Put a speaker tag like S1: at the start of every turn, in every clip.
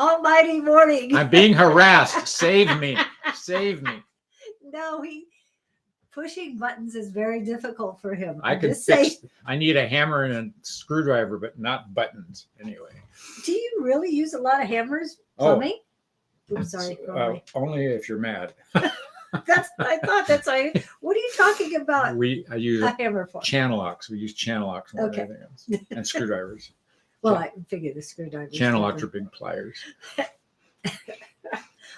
S1: almighty morning.
S2: I'm being harassed. Save me. Save me.
S1: No, pushing buttons is very difficult for him.
S2: I can fix. I need a hammer and a screwdriver, but not buttons. Anyway.
S1: Do you really use a lot of hammers plumbing? Oh, oops, sorry.
S2: Only if you're mad.
S1: That's what I thought. That's why. What are you talking about?
S2: I use
S1: a hammer for
S2: channel locks. We use channel locks more than anything else, and screwdrivers.
S1: Well, I figured the screwdrivers.
S2: Channel locks are big pliers.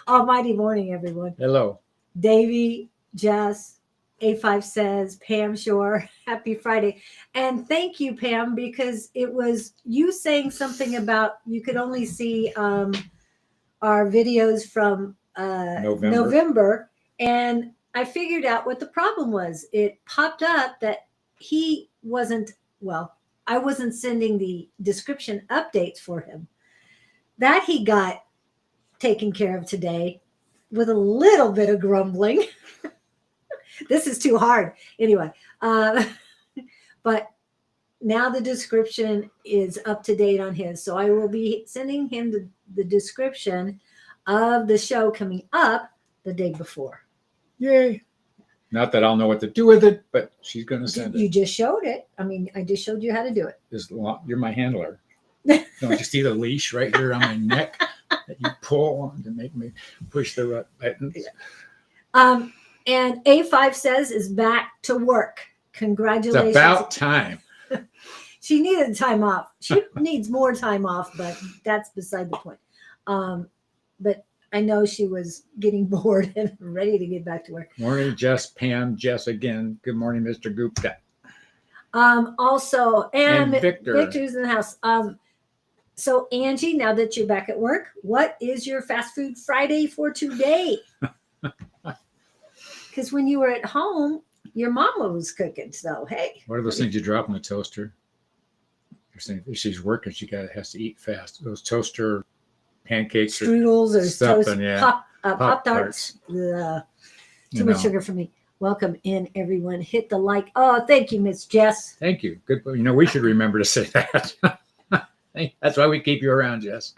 S1: Almighty morning, everyone.
S2: Hello,
S1: Davey, Jess, A5 says, Pam Shore, happy Friday. And thank you, Pam, because it was you saying something about you could only see our videos from November. And I figured out what the problem was. It popped up that I wasn't sending the description updates for him. That he got taken care of today with a little bit of grumbling. This is too hard. Anyway, but now the description is up to date on his. So I will be sending him the description of the show coming up the day before.
S2: Yay. Not that I'll know what to do with it, but she's going to send it.
S1: You just showed it. I mean, I just showed you how to do it.
S2: You're my handler. Don't you see the leash right here on my neck that you pull on to make me push the buttons?
S1: Yeah. And A5 says is back to work. Congratulations.
S2: It's about time.
S1: She needed time off. She needs more time off, but that's beside the point. But I know she was getting bored and ready to get back to work.
S2: Morning, Jess, Pam, Jess again. Good morning, Mr. Gupta.
S1: Also, and
S2: Victor.
S1: Victor's in the house. So Angie, now that you're back at work, what is your fast food Friday for today? Because when you were at home, your mama was cooking. So hey,
S2: what are those things you drop in the toaster? You're saying if she's working, she has to eat fast. Those toaster pancakes,
S1: strudels, or
S2: something,
S1: toast, Pop-Tarts. Too much sugar for me. Welcome in, everyone. Hit the like. Oh, thank you, Miss Jess.
S2: Thank you. Good. We should remember to say that. That's why we keep you around, Jess.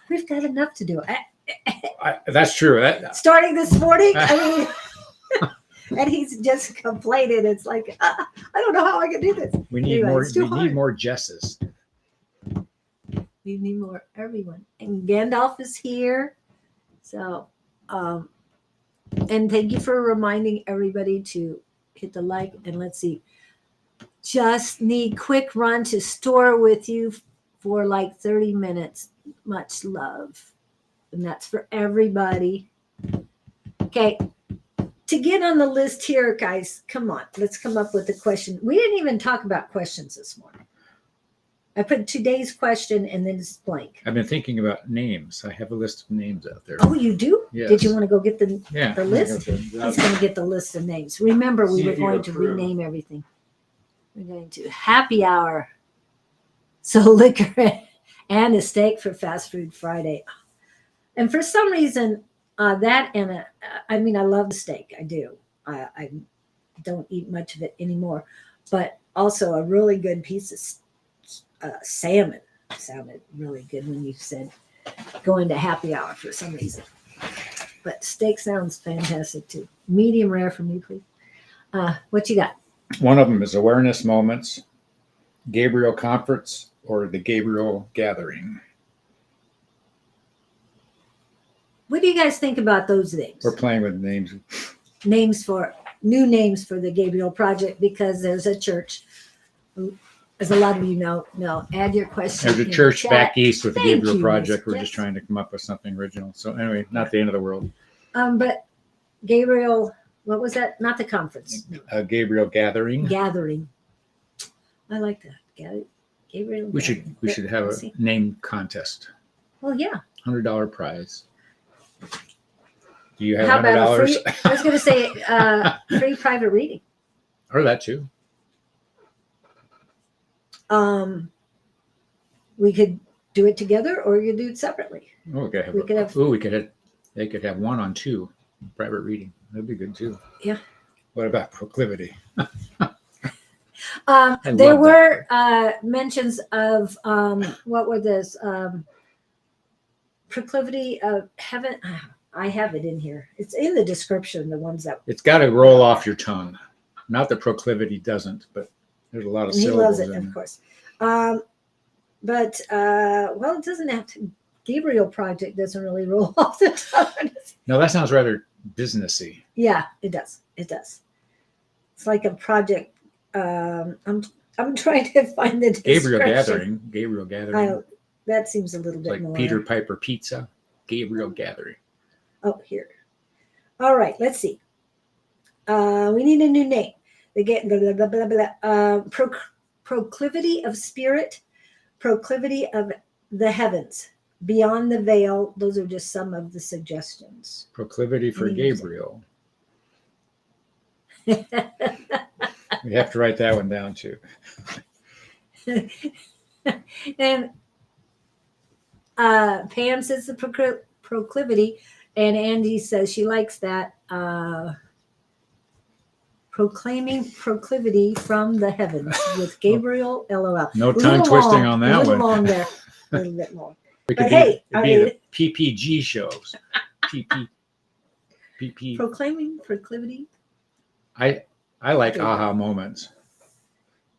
S1: We've got enough to do.
S2: That's true.
S1: Starting this morning, I mean, and he's just complaining. It's like, I don't know how I can do this.
S2: We need more. We need more Jesses.
S1: We need more everyone. And Gandalf is here. So, and thank you for reminding everybody to hit the like. And let's see. Just need quick run to store with you for like 30 minutes. Much love. And that's for everybody. Okay. To get on the list here, guys, come on. Let's come up with a question. We didn't even talk about questions this morning. I put today's question and then it's blank.
S2: I've been thinking about names. I have a list of names out there.
S1: Oh, you do?
S2: Yes.
S1: Did you want to go get the list?
S2: He's
S1: going to get the list of names. Remember, we were going to rename everything. We're going to happy hour. So liquor and a steak for Fast Food Friday. And for some reason, I love the steak. I do. I don't eat much of it anymore. But also a really good piece of salmon sounded really good when you said going to happy hour for some reason. But steak sounds fantastic too. Medium rare for me, please. What you got?
S2: One of them is awareness moments, Gabriel conference, or the Gabriel gathering.
S1: What do you guys think about those names?
S2: We're playing with names.
S1: New names for the Gabriel Project, because there's a church. As a lot of you know, add your question.
S2: There's a church back east with the Gabriel Project. We're
S1: Yes.
S2: just trying to come up with something original. So anyway, not the end of the world.
S1: But Gabriel, what was that? Not the conference. No.
S2: Gabriel gathering.
S1: Gathering. I like that. Gabriel.
S2: We should have a name contest.
S1: Well, yeah.
S2: $100 prize. Do you have
S1: How about
S2: $100?
S1: I was going to say free private reading.
S2: Or that too.
S1: We could do it together, or you could do it separately.
S2: Oh, okay. They could have 1 on 2 private reading. That'd be good too.
S1: Yeah.
S2: What about proclivity?
S1: There were mentions of what were this? Proclivity of Heaven. I have it in here. It's in the description, the ones that.
S2: It's got to roll off your tongue. Not that proclivity doesn't, but there's a lot of
S1: And he
S2: syllables
S1: loves it,
S2: in
S1: of
S2: there.
S1: course. But well, it doesn't have to. Gabriel Project doesn't really roll off the tongue.
S2: No, that sounds rather businessy.
S1: Yeah, it does. It does. It's like a project. I'm trying to find the
S2: Gabriel
S1: description.
S2: Gathering. Gabriel Gathering.
S1: That seems a little bit
S2: Like
S1: more.
S2: Peter Piper Pizza. Gabriel Gathering.
S1: Oh, here. All right, let's see. We need a new name. They get blah, blah, blah, blah, blah. Proclivity of Spirit, Proclivity of the Heavens, Beyond the Veil. Those are just some of the suggestions.
S2: Proclivity for
S1: Any
S2: Gabriel. We have to write that one down too.
S1: And Pam says the proclivity, and Andy says she likes that. Proclaiming proclivity from the heavens with Gabriel. LOL.
S2: No
S1: A
S2: tongue
S1: little
S2: twisting
S1: long,
S2: on
S1: a
S2: that
S1: little
S2: one.
S1: long there. A little bit long.
S2: We
S1: But
S2: could
S1: hey,
S2: be, it'd be the PPG shows. PP.
S1: Proclaiming proclivity.
S2: I like
S1: Gabriel.
S2: aha moments.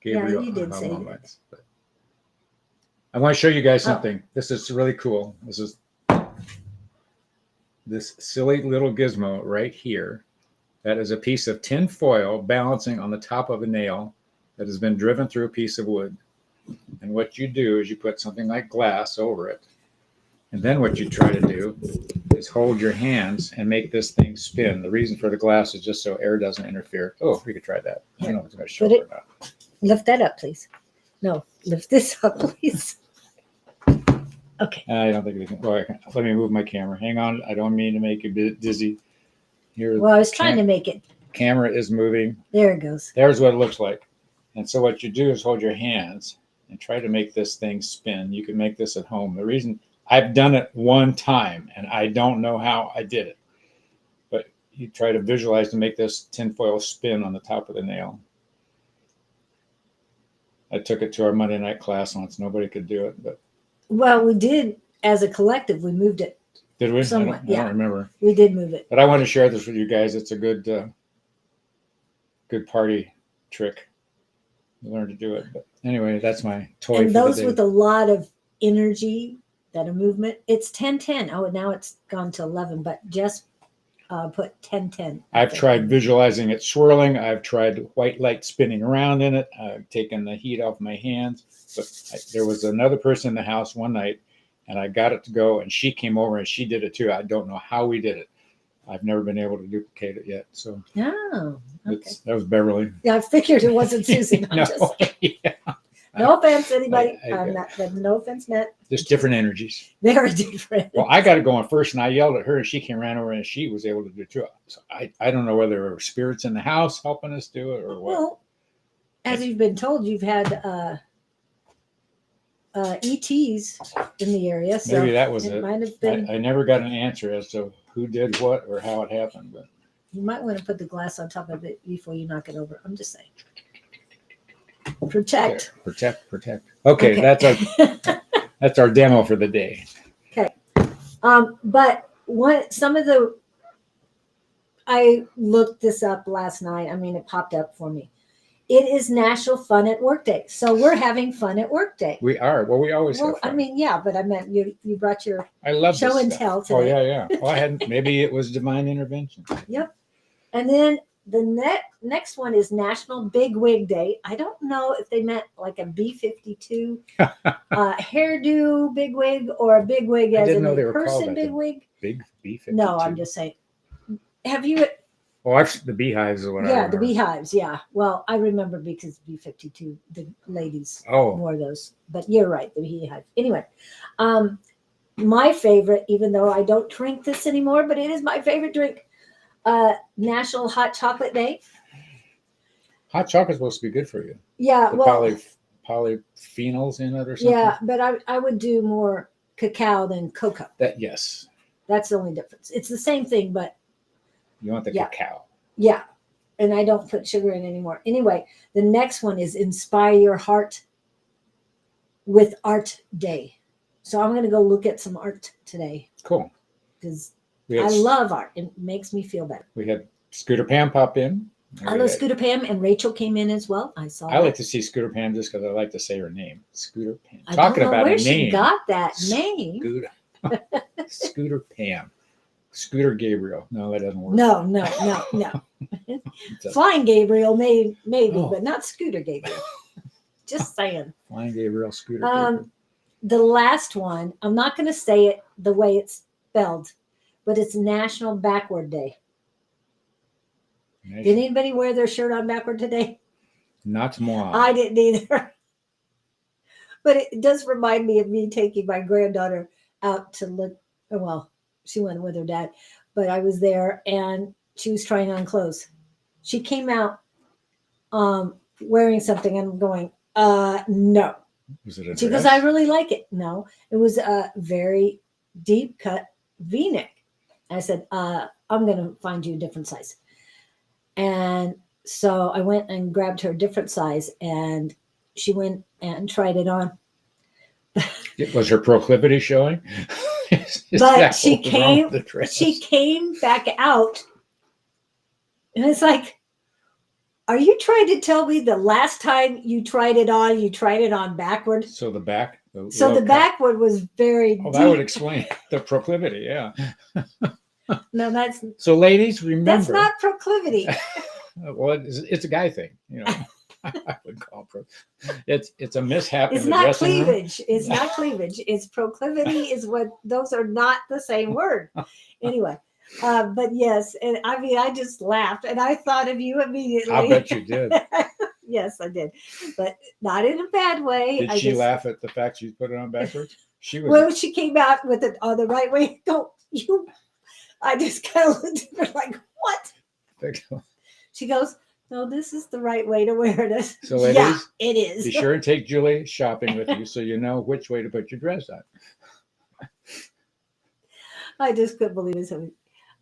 S2: Gabriel
S1: you did
S2: aha
S1: say that.
S2: moments. But I want to show you guys something. This is really cool. This is this silly little gizmo right here. That is a piece of tin foil balancing on the top of a nail that has been driven through a piece of wood. And what you do is you put something like glass over it. And then what you try to do is hold your hands and make this thing spin. The reason for the glass is just so air doesn't interfere. Oh, we could try that. I don't know if it's going to show
S1: Put
S2: up or not.
S1: Lift that up, please. No, lift this up, please. Okay.
S2: I don't think we can. Well, let me move my camera. Hang on. I don't mean to make you dizzy. Here,
S1: Well, I was trying to make it.
S2: camera is moving.
S1: There it goes.
S2: There's what it looks like. And so what you do is hold your hands and try to make this thing spin. You can make this at home. The reason I've done it one time and I don't know how I did it, but you try to visualize to make this tinfoil spin on the top of the nail. I took it to our Monday night class once. Nobody could do it, but
S1: Well, we did as a collective. We moved it.
S2: did we?
S1: Somewhat,
S2: I
S1: yeah.
S2: don't remember.
S1: We did move it.
S2: But I want to share this with you guys. It's a good party trick. You learn to do it. But anyway, that's my toy
S1: And
S2: for
S1: those
S2: the day.
S1: with a lot of energy, that a movement. It's 10-10. Oh, now it's gone to 11. But just put 10-10.
S2: I've tried visualizing it swirling. I've tried white light spinning around in it. I've taken the heat off my hands. But there was another person in the house one night, and I got it to go, and she came over and she did it too. I don't know how we did it. I've never been able to duplicate it yet. So
S1: Oh, okay.
S2: that was Beverly.
S1: Yeah, I figured it wasn't Susan. I'm
S2: No,
S1: just,
S2: yeah,
S1: no offense, anybody.
S2: I-
S1: I'm not. No offense meant.
S2: just different energies.
S1: Very different.
S2: Well, I got it going first, and I yelled at her, and she came ran over, and she was able to do it too. So I don't know whether there were spirits in the house helping us do it or what.
S1: Well, as you've been told, you've had ETs in the area, so
S2: Maybe that was
S1: it
S2: it.
S1: might have been.
S2: I never got an answer as to who did what or how it happened, but
S1: You might want to put the glass on top of it before you knock it over. I'm just saying. Protect.
S2: there, protect. Okay, that's our demo for the day.
S1: But some of the, I looked this up last night. I mean, it popped up for me. It is National Fun at Work Day. So we're having fun at work day.
S2: We are. Well, we always have
S1: Well,
S2: fun.
S1: I mean, yeah, but I meant you brought your
S2: I love
S1: show
S2: this
S1: and
S2: stuff.
S1: tell
S2: Oh
S1: today.
S2: yeah. Well, I hadn't. Maybe it was divine intervention.
S1: Yep. And then the next one is National Big Wig Day. I don't know if they meant like a B-52 hairdo big wig or a big wig
S2: I
S1: as
S2: didn't
S1: in
S2: know
S1: a
S2: they were called
S1: person
S2: that.
S1: big wig.
S2: Big B-52.
S1: No, I'm just saying. Have you?
S2: Oh, the beehives is what I
S1: Yeah,
S2: remember.
S1: the beehives. Yeah. Well, I remember because B-52, the ladies
S2: Oh,
S1: wore those. But you're right, the beehive. Anyway, my favorite, even though I don't drink this anymore, but it is my favorite drink. National Hot Chocolate Day.
S2: hot chocolate's supposed to be good for you.
S1: Yeah,
S2: The
S1: well,
S2: polyphenols in it or something.
S1: yeah, but I would do more cacao than cocoa.
S2: Yes.
S1: That's the only difference. It's the same thing, but
S2: You want the
S1: Yeah.
S2: cacao.
S1: yeah. And I don't put sugar in anymore. Anyway, the next one is Inspire Your Heart with Art Day. So I'm going to go look at some art today
S2: Cool.
S1: because
S2: We
S1: I
S2: had,
S1: love art. It makes me feel better.
S2: we had Scooter Pam pop in.
S1: I know Scooter Pam and Rachel came in as well. I saw
S2: I
S1: that.
S2: like to see Scooter Pam just because I like to say her name. Scooter Pam.
S1: I
S2: Talking
S1: don't know
S2: about
S1: where
S2: a
S1: she
S2: name.
S1: got that name.
S2: Scooter. Scooter Pam. Scooter Gabriel. No, that doesn't work.
S1: No. Flying Gabriel maybe,
S2: Oh.
S1: but not Scooter Gabriel. Just saying.
S2: Flying Gabriel, Scooter Gabriel.
S1: The last one, I'm not going to say it the way it's spelled, but it's National Backward Day. Did anybody wear their shirt on backward today?
S2: Not moi.
S1: I didn't either. But it does remind me of me taking my granddaughter out to look. Well, she went with her dad, but I was there and she was trying on clothes. She came out wearing something and I'm going, no.
S2: Was it a dress?
S1: She goes, I really like it. No, it was a very deep cut V-neck. I said, I'm going to find you a different size. And so I went and grabbed her a different size and she went and tried it on.
S2: Was her proclivity showing?
S1: But she came back out and it's like, are you trying to tell me the last time you tried it on backward?
S2: So the back.
S1: The backward was very deep.
S2: That would explain the proclivity. Yeah.
S1: No, that's
S2: so. Ladies, remember
S1: that's not proclivity.
S2: Well, it's a guy thing, you know. I would call it's a mishap.
S1: It's
S2: in the
S1: not
S2: dressing
S1: cleavage.
S2: room.
S1: It's not cleavage. It's proclivity. Is what those are not the same word. Anyway. But yes, and I mean, I just laughed and I thought of you immediately.
S2: I bet you did.
S1: Yes, I did, but not in a bad way.
S2: Did she laugh at the fact you put it on backwards? She was.
S1: Well, she came out with it on the right way. Don't you? I just kind of looked at her like, what? She goes, no, this is the right way to wear it.
S2: So, ladies,
S1: yeah, it is.
S2: Be sure and take Julie shopping with you so you know which way to put your dress on.
S1: I just couldn't believe it.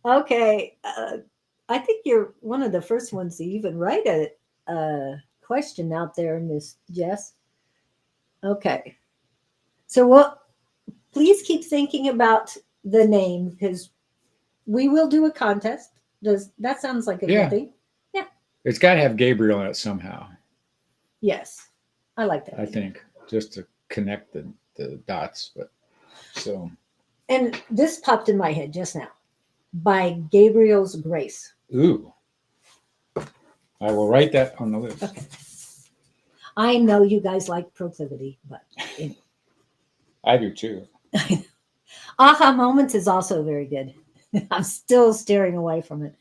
S1: Okay, I think you're one of the first ones to even write a question out there, Miss Jess. Okay, so please keep thinking about the name because we will do a contest. That sounds like a good thing? Yeah,
S2: it's got to have Gabriel in it somehow.
S1: Yes, I like that.
S2: I think just to connect the dots, but so.
S1: And this popped in my head just now. By Gabriel's Grace.
S2: Ooh. I will write that on the list.
S1: Okay. I know you guys like proclivity, but anyway.
S2: I do too.
S1: Aha Moments is also very good. I'm still steering away from it.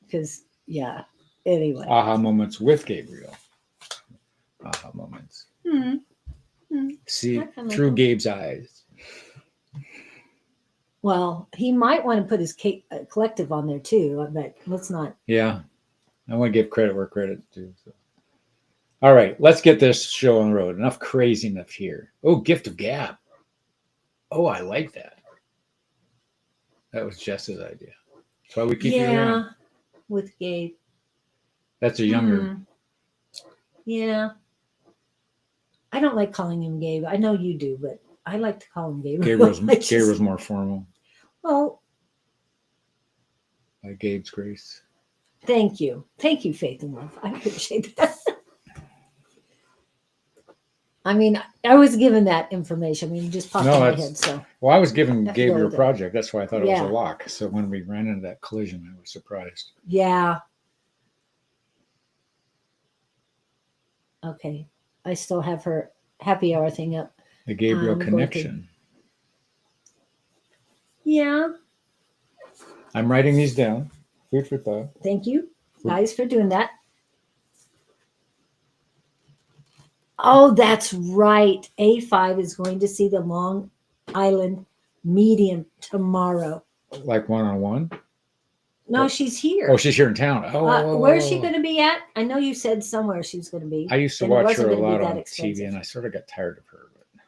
S1: Because, yeah, anyway.
S2: Aha Moments with Gabriel. Aha Moments. See through Gabe's eyes.
S1: Well, he might want to put his collective on there too, but let's not.
S2: Yeah. I want to give credit where credit's due. So. All right. Let's get this show on the road. Enough craziness here. Oh, Gift of Gab. Oh, I like that. That was Jess's idea. That's why we keep you around.
S1: With Gabe.
S2: That's a younger.
S1: Yeah. I don't like calling him Gabe. I know you do, but I like to call him Gabe.
S2: Gabriel's more formal.
S1: Oh.
S2: By Gabe's grace.
S1: Thank you. Thank you, Faith and Love. I appreciate that. I mean, I was given that information. I mean, it just popped in my head. So.
S2: Well, I was given Gabriel Project. That's why I thought it was a lock. So when we ran into that collision, I was surprised.
S1: Yeah. Okay. I still have her happy hour thing up.
S2: The Gabriel connection.
S1: Yeah.
S2: I'm writing these down. Food for thought.
S1: Thank you, guys, for doing that. Oh, that's right. A5 is going to see the Long Island medium tomorrow.
S2: Like one-on-one?
S1: No, she's here.
S2: Oh, she's here in town.
S1: Where's she going to be at? I know you said somewhere she's going to be.
S2: I used to watch her a lot on TV, and I sort of got tired of her. But...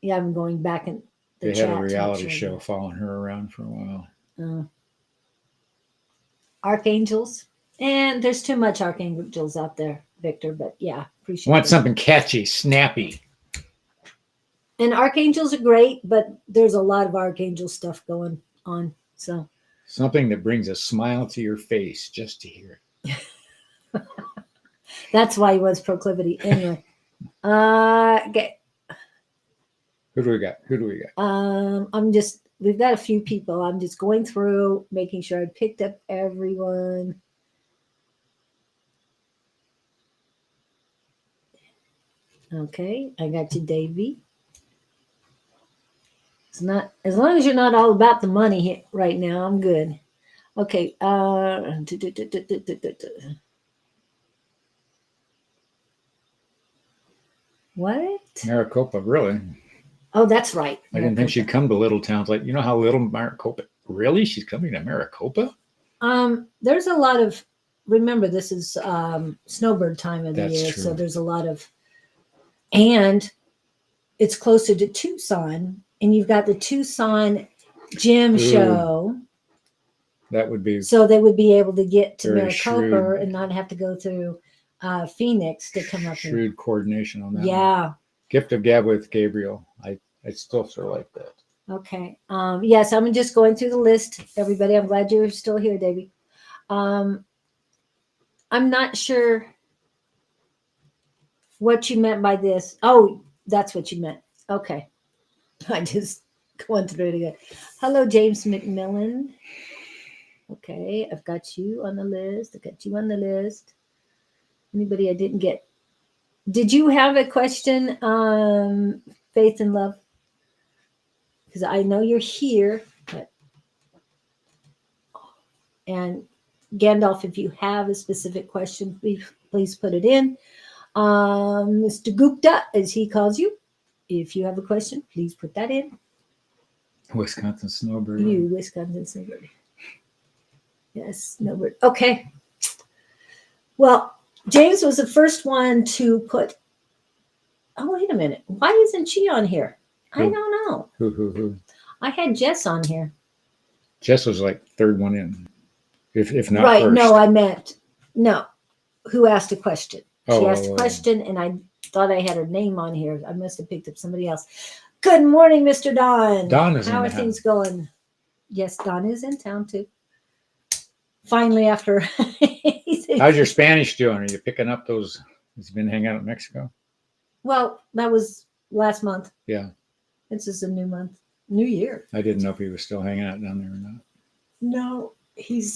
S1: Yeah, I'm going back in the
S2: chat. They had a reality show following her around for a while.
S1: Archangels. And there's too much archangels out there, Victor, but yeah, appreciate it.
S2: Want something catchy, snappy.
S1: And archangels are great, but there's a lot of archangel stuff going on. So
S2: Something that brings a smile to your face just to hear it.
S1: that's why he was proclivity. Anyway. Okay.
S2: Who do we got?
S1: We've got a few people. I'm just going through, making sure I picked up everyone. Okay, I got you, Davey. It's not, as long as you're not all about the money right now, I'm good. Okay. What?
S2: Maricopa, really?
S1: Oh, that's right.
S2: I didn't think she'd come to little towns. Like, you know how little Maricopa, really? She's coming to Maricopa?
S1: There's a lot of, remember, this is snowbird time of the
S2: That's
S1: year.
S2: true.
S1: So there's a lot of, and it's closer to Tucson, and you've got the Tucson gym show.
S2: That would be
S1: so they would be able to get to
S2: very
S1: Maricopa
S2: shrewd.
S1: and not have to go through Phoenix to come up here.
S2: shrewd coordination on that.
S1: Yeah.
S2: One. Gift of gab with Gabriel. I still sort of like that.
S1: Okay. Yes, I'm just going through the list. Everybody, I'm glad you're still here, Davey. I'm not sure what you meant by this. Oh, that's what you meant. Okay. I just going through it again. Hello, James McMillan. Okay, I've got you on the list. Anybody I didn't get? Did you have a question, Faith and Love? Because I know you're here. And Gandalf, if you have a specific question, please put it in. Mr. Gupta, as he calls you, if you have a question, please put that in.
S2: Wisconsin snowbird.
S1: You, Wisconsin snowbird. Yes, snowbird. Okay. Well, James was the first one to put. Oh, wait a minute. Why isn't she on here?
S2: Who?
S1: I don't know.
S2: Who?
S1: I had Jess on here.
S2: Jess was like third one in, if not
S1: right.
S2: first.
S1: No, I meant no. Who asked a question? She asked a
S2: Oh.
S1: question, and I thought I had her name on here. I must have picked up somebody else. Good morning, Mr. Don.
S2: Don is in
S1: How are
S2: town.
S1: things going? Yes, Don is in town too. Finally, after.
S2: How's your Spanish doing? Are you picking up those? Has he been hanging out in Mexico?
S1: Well, that was last month.
S2: Yeah.
S1: This is a new month, new year.
S2: I didn't know if he was still hanging out down there or not.
S1: No, he's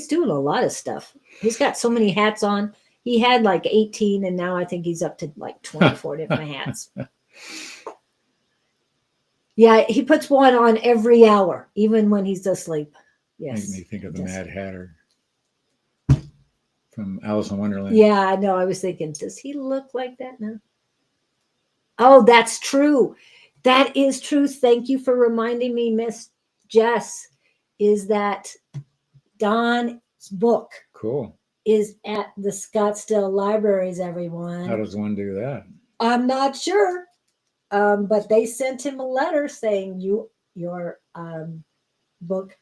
S1: doing a lot of stuff. He's got so many hats on. He had like 18, and now I think he's up to like 24 different hats. Yeah, he puts one on every hour, even when he's asleep. Yes.
S2: Make me think of the Mad Hatter from Alice in Wonderland.
S1: Yeah, I know. I was thinking, does he look like that now? Oh, that's true. That is true. Thank you for reminding me, Miss Jess, is that Don's book
S2: Cool.
S1: is at the Scottsdale Libraries, everyone.
S2: How does one do that?
S1: I'm not sure. But they sent him a letter saying your book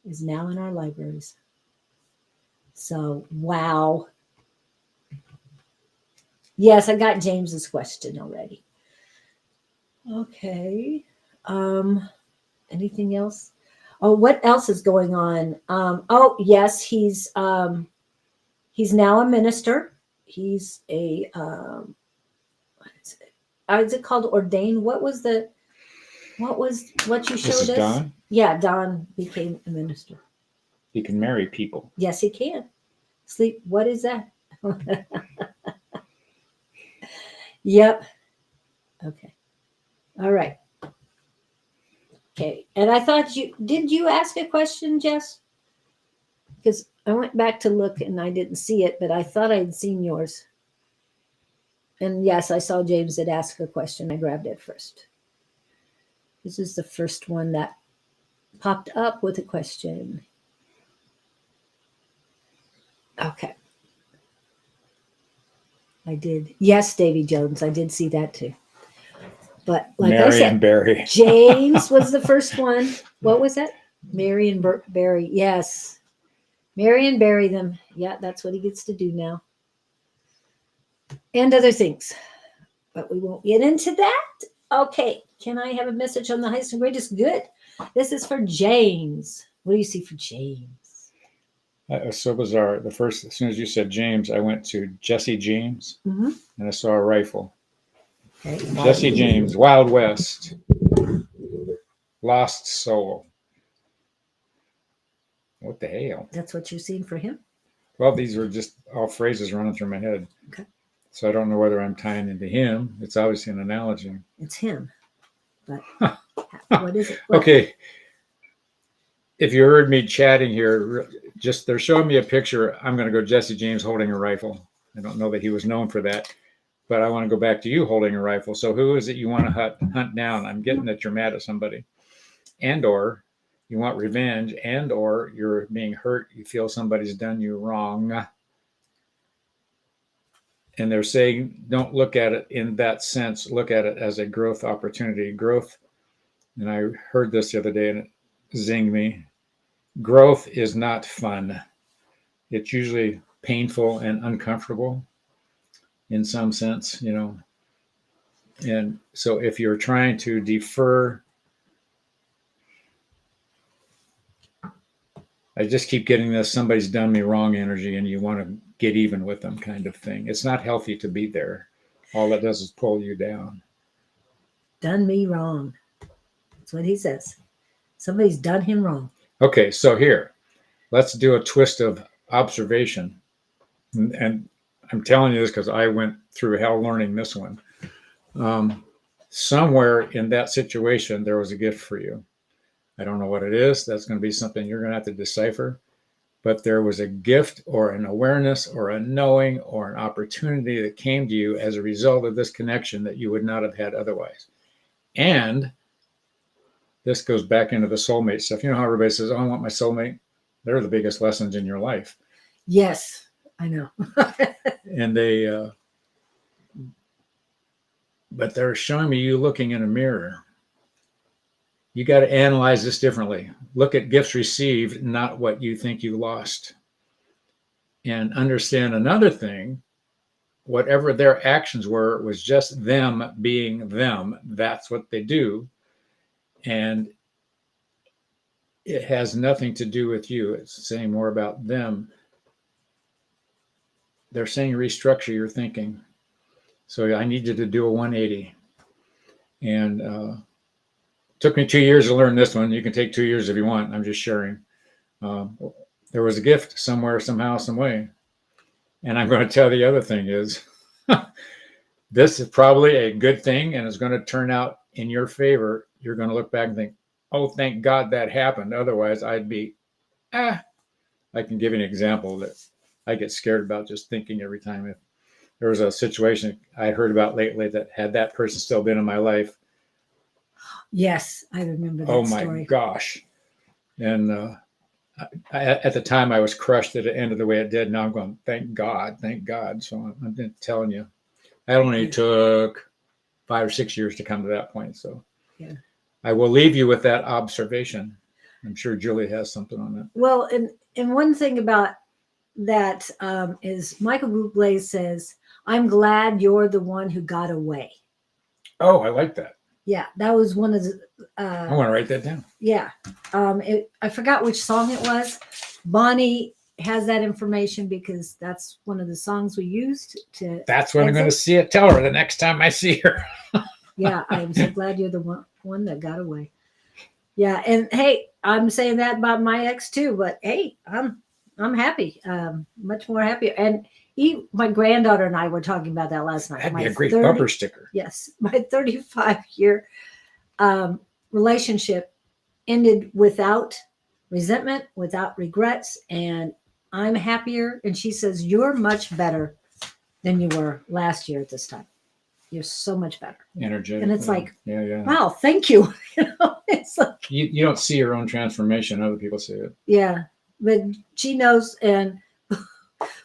S1: is now in our libraries. So, wow. Yes, I got James's question already. Okay. Anything else? Oh, what else is going on? Oh, yes, he's now a minister. He's a is it called ordained? What you showed
S2: This is
S1: us?
S2: Don?
S1: Yeah, Don became a minister.
S2: He can marry people.
S1: Yes, he can. Sleep. What is that? Yep. Okay. All right. Okay. And I thought did you ask a question, Jess? Because I went back to look and I didn't see it, but I thought I'd seen yours. And yes, I saw James had asked a question. I grabbed it first. This is the first one that popped up with a question. Okay. I did. Yes, Davy Jones. I did see that too. But like I said,
S2: Barry.
S1: James was the first one. What was that? Marion Barry. Yes. Marion bury them. Yeah, that's what he gets to do now. And other things. but we won't get into that. Okay, can I have a message on the highest and greatest good? This is for James. What do you see for James?
S2: So bizarre. As soon as you said James, I went to Jesse James, and I saw a rifle.
S1: Okay.
S2: Jesse James, Wild West, Lost Soul. What the hell?
S1: That's what you've seen for him?
S2: Well, these were just all phrases running through my head.
S1: Okay.
S2: So I don't know whether I'm tying into him. It's obviously an analogy.
S1: It's him. But what is it? What?
S2: Okay. If you heard me chatting here, they're showing me a picture. I'm going to go Jesse James holding a rifle. I don't know that he was known for that, but I want to go back to you holding a rifle. So who is it you want to hunt down? I'm getting that you're mad at somebody, and or you want revenge, and or you're being hurt. You feel somebody's done you wrong. And they're saying, don't look at it in that sense. Look at it as a growth opportunity. Growth, and I heard this the other day and it zinged me. Growth is not fun. It's usually painful and uncomfortable in some sense, And so if you're trying to defer, I just keep getting this somebody's done me wrong energy and you want to get even with them kind of thing. It's not healthy to be there. All that does is pull you down.
S1: Done me wrong. That's what he says. Somebody's done him wrong.
S2: Okay, so here, let's do a twist of observation. And I'm telling you this because I went through hell learning this one. Somewhere in that situation, there was a gift for you. I don't know what it is. That's going to be something you're going to have to decipher. But there was a gift or an awareness or a knowing or an opportunity that came to you as a result of this connection that you would not have had otherwise. And this goes back into the soulmate stuff. You know how everybody says, oh, I want my soulmate? They're the biggest lessons in your life.
S1: Yes, I know.
S2: And but they're showing me you looking in a mirror. You got to analyze this differently. Look at gifts received, not what you think you lost. And understand another thing, whatever their actions were was just them being them. That's what they do. And it has nothing to do with you. It's saying more about them. They're saying restructure your thinking. So I need you to do a 180. And took me 2 years to learn this one. You can take 2 years if you want. I'm just sharing. There was a gift somewhere, somehow, some way. And I'm going to tell the other thing is this is probably a good thing and it's going to turn out in your favor. You're going to look back and think, oh, thank God that happened. Otherwise, I'd be, I can give you an example that I get scared about just thinking every time. If there was a situation I heard about lately that had that person still been in my life.
S1: Yes, I remember that story.
S2: Oh, my gosh. And at the time, I was crushed that it ended the way it did. Now I'm going, thank God, thank God. So I'm telling you, that only took 5 or 6 years to come to that point. So
S1: yeah.
S2: I will leave you with that observation. I'm sure Julie has something on that.
S1: Well, and one thing about that is Michael Bublé says, I'm glad you're the one who got away.
S2: Oh, I like that.
S1: Yeah, that was one of the...
S2: I want to write that down.
S1: Yeah. I forgot which song it was. Bonnie has that information because that's one of the songs we used to...
S2: That's what I'm going to tell her the next time I see her.
S1: Yeah, I'm so glad you're the one that got away. Yeah, and hey, I'm saying that about my ex too, but hey, I'm happy, much more happy. And my granddaughter and I were talking about that last night.
S2: That'd be a great bumper sticker.
S1: Yes, my 35-year relationship ended without resentment, without regrets, and I'm happier. And she says, you're much better than you were last year at this time. You're so much better.
S2: Energetic.
S1: And it's like,
S2: yeah.
S1: Wow, thank you. It's like
S2: you don't see your own transformation. Other people see it.
S1: Yeah, but she knows, and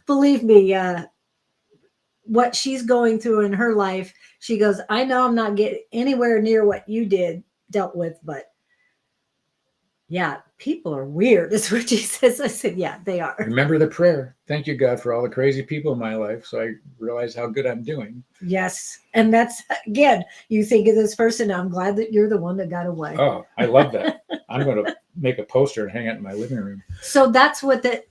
S1: believe me, what she's going through in her life, she goes, I know I'm not getting anywhere near what you dealt with, but Yeah, people are weird. Is what she says. I said, yeah, they are.
S2: Remember the prayer. Thank you, God, for all the crazy people in my life. So I realize how good I'm doing.
S1: Yes. And that's, again, you think of this person. I'm glad that you're the one that got away.
S2: Oh, I love that. I'm going to make a poster and hang it in my living room.
S1: So that's what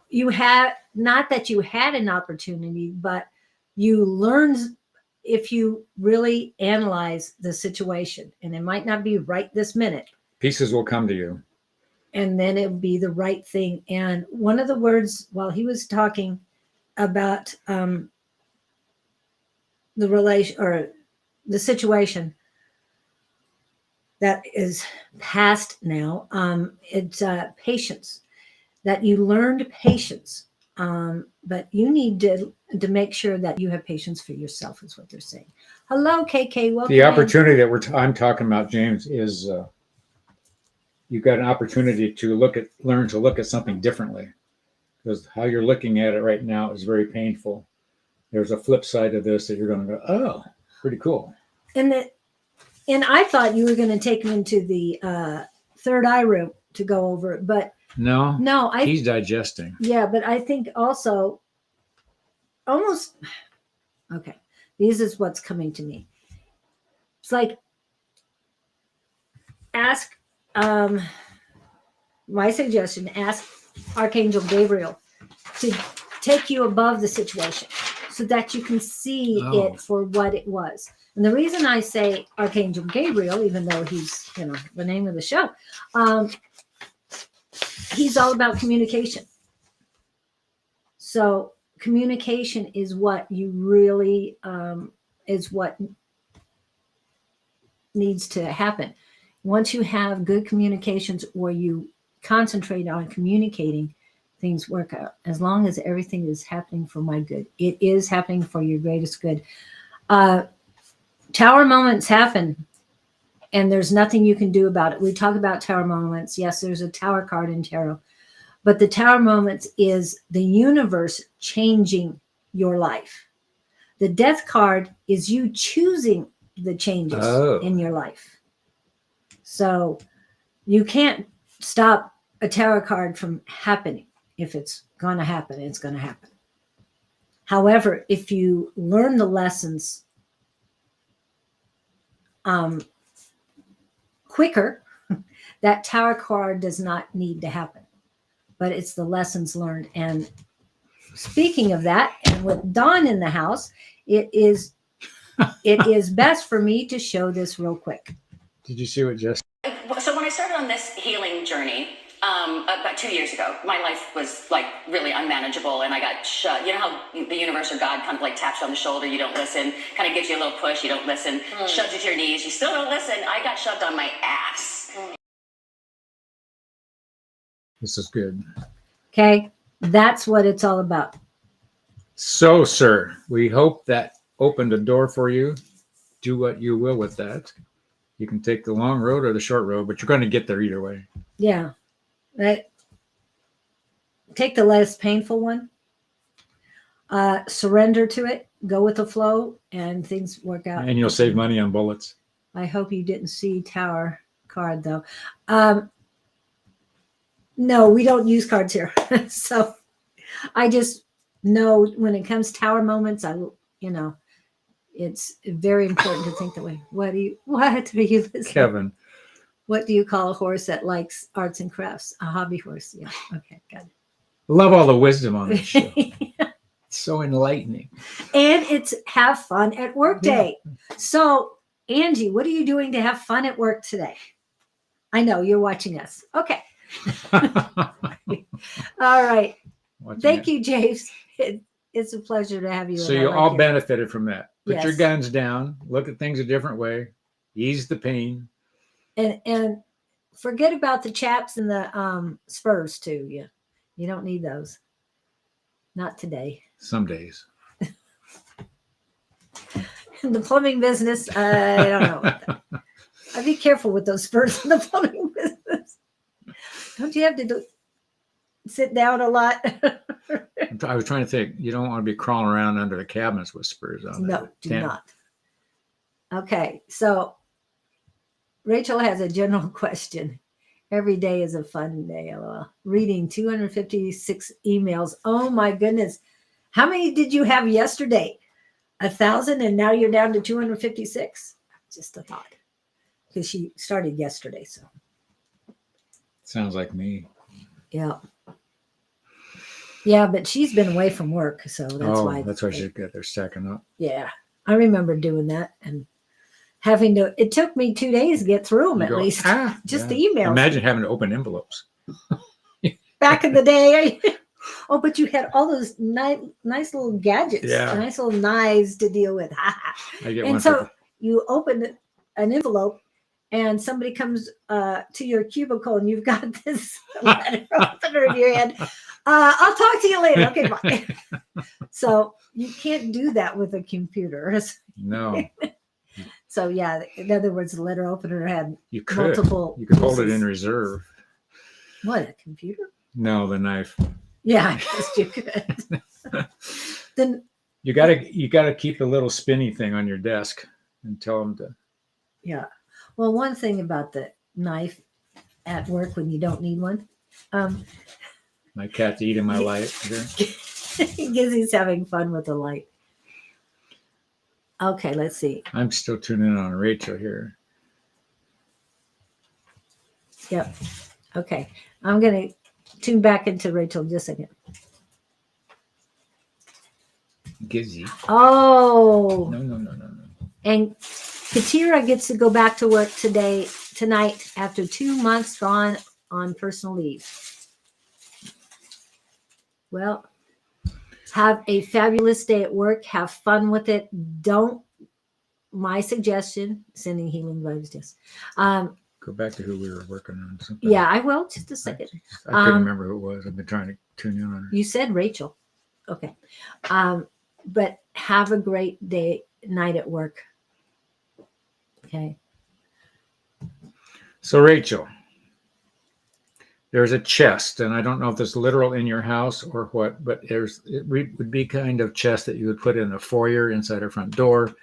S1: you had, not that you had an opportunity, but you learned if you really analyze the situation, and it might not be right this minute.
S2: Pieces will come to you.
S1: And then it would be the right thing. And one of the words while he was talking about the relation or the situation that is past now, it's patience, that you learned patience. But you need to make sure that you have patience for yourself, is what they're saying. Hello, KK. Welcome.
S2: The opportunity that I'm talking about, James, is you've got an opportunity to learn to look at something differently, because how you're looking at it right now is very painful. There's a flip side of this that you're going to go, oh, pretty cool.
S1: And I thought you were going to take him into the third eye room to go over it, but
S2: no, he's digesting.
S1: Yeah, but I think also almost okay. This is what's coming to me. It's like ask my suggestion, ask Archangel Gabriel to take you above the situation so that you can see it for what it was. And the reason I say Archangel Gabriel, even though he's, the name of the show, he's all about communication. So communication is what you really, is what needs to happen. Once you have good communications or you concentrate on communicating, things work out. As long as everything is happening for my good, it is happening for your greatest good. Tower moments happen, and there's nothing you can do about it. We talk about tower moments. Yes, there's a tower card in tarot, but the tower moments is the universe changing your life. The death card is you choosing the changes in your life. So you can't stop a tarot card from happening. If it's going to happen, it's going to happen. However, if you learn the lessons quicker, that tower card does not need to happen. But it's the lessons learned. And speaking of that, and with Don in the house, it is best for me to show this real quick.
S2: Did you see what Jess?
S3: So when I started on this healing journey about 2 years ago, my life was like really unmanageable, and I got shut. You know how the universe or God kind of like taps you on the shoulder, you don't listen, kind of gives you a little push, you don't listen, shoves you to your knees, you still don't listen. I got shoved on my ass.
S2: This is good.
S1: Okay, that's what it's all about.
S2: So, sir, we hope that opened a door for you. Do what you will with that. You can take the long road or the short road, but you're going to get there either way.
S1: Yeah. Take the less painful one. Surrender to it. Go with the flow, and things work out.
S2: And you'll save money on bullets.
S1: I hope you didn't see Tower card, though. No, we don't use cards here. So I just know when it comes Tower moments, it's very important to think that way. What are you listening?
S2: Kevin.
S1: What do you call a horse that likes arts and crafts? A hobby horse. Yeah. Okay. Got it.
S2: Love all the wisdom on this show. It's so enlightening.
S1: And it's have fun at work day. So, Angie, what are you doing to have fun at work today? I know you're watching us. Okay. All right. Thank you, James. It's a pleasure to have you.
S2: So you all benefited from that. Put your guns down. Look at things a different way. Ease the pain.
S1: And forget about the chaps and the spurs too. Yeah, you don't need those. Not today.
S2: Some days.
S1: In the plumbing business, I don't know about that. I'd be careful with those spurs in the plumbing business. Don't you have to sit down a lot?
S2: I was trying to think. You don't want to be crawling around under the cabinets with spurs on.
S1: No, do not. Okay, so Rachel has a general question. Every day is a fun day. LOL. Reading 256 emails. Oh my goodness. How many did you have yesterday? 1,000 and now you're down to 256? Just a thought. Because she started yesterday, so.
S2: Sounds like me.
S1: Yeah. Yeah, but she's been away from work, so that's why
S2: she's good. They're stacking up.
S1: Yeah. I remember doing that and having to, it took me 2 days to get through them at least. Just the emails.
S2: Imagine having to open envelopes.
S1: Back in the day. Oh, but you had all those nice little gadgets, nice little knives to deal with. And so you open an envelope and somebody comes to your cubicle and you've got this letter opener in your hand. I'll talk to you later. Okay, bye. So you can't do that with a computer.
S2: No.
S1: So yeah, in other words, the letter opener had
S2: multiple. You could hold it in reserve.
S1: What, a computer?
S2: No, the knife.
S1: Yeah, I guess you could. Then
S2: you gotta keep the little spinny thing on your desk and tell them to.
S1: Yeah. Well, one thing about the knife at work when you don't need one.
S2: My cat's eating my light.
S1: Gizzy's having fun with the light. Okay, let's see.
S2: I'm still tuning in on Rachel here.
S1: Yep. Okay. I'm going to tune back into Rachel in just a second.
S2: Gizzy.
S1: Oh.
S2: No.
S1: And Katira gets to go back to work tonight after 2 months gone on personal leave. Well, have a fabulous day at work. Have fun with it. My suggestion, sending healing vibes, yes.
S2: Go back to who we were working on. Something.
S1: Yeah, I will. Just a second.
S2: I couldn't remember who it was. I've been trying to tune in on her.
S1: You said Rachel. Okay. But have a great night at work. Okay.
S2: So Rachel, there's a chest, and I don't know if it's literal in your house or what, but it would be kind of chest that you would put in a foyer inside our front door,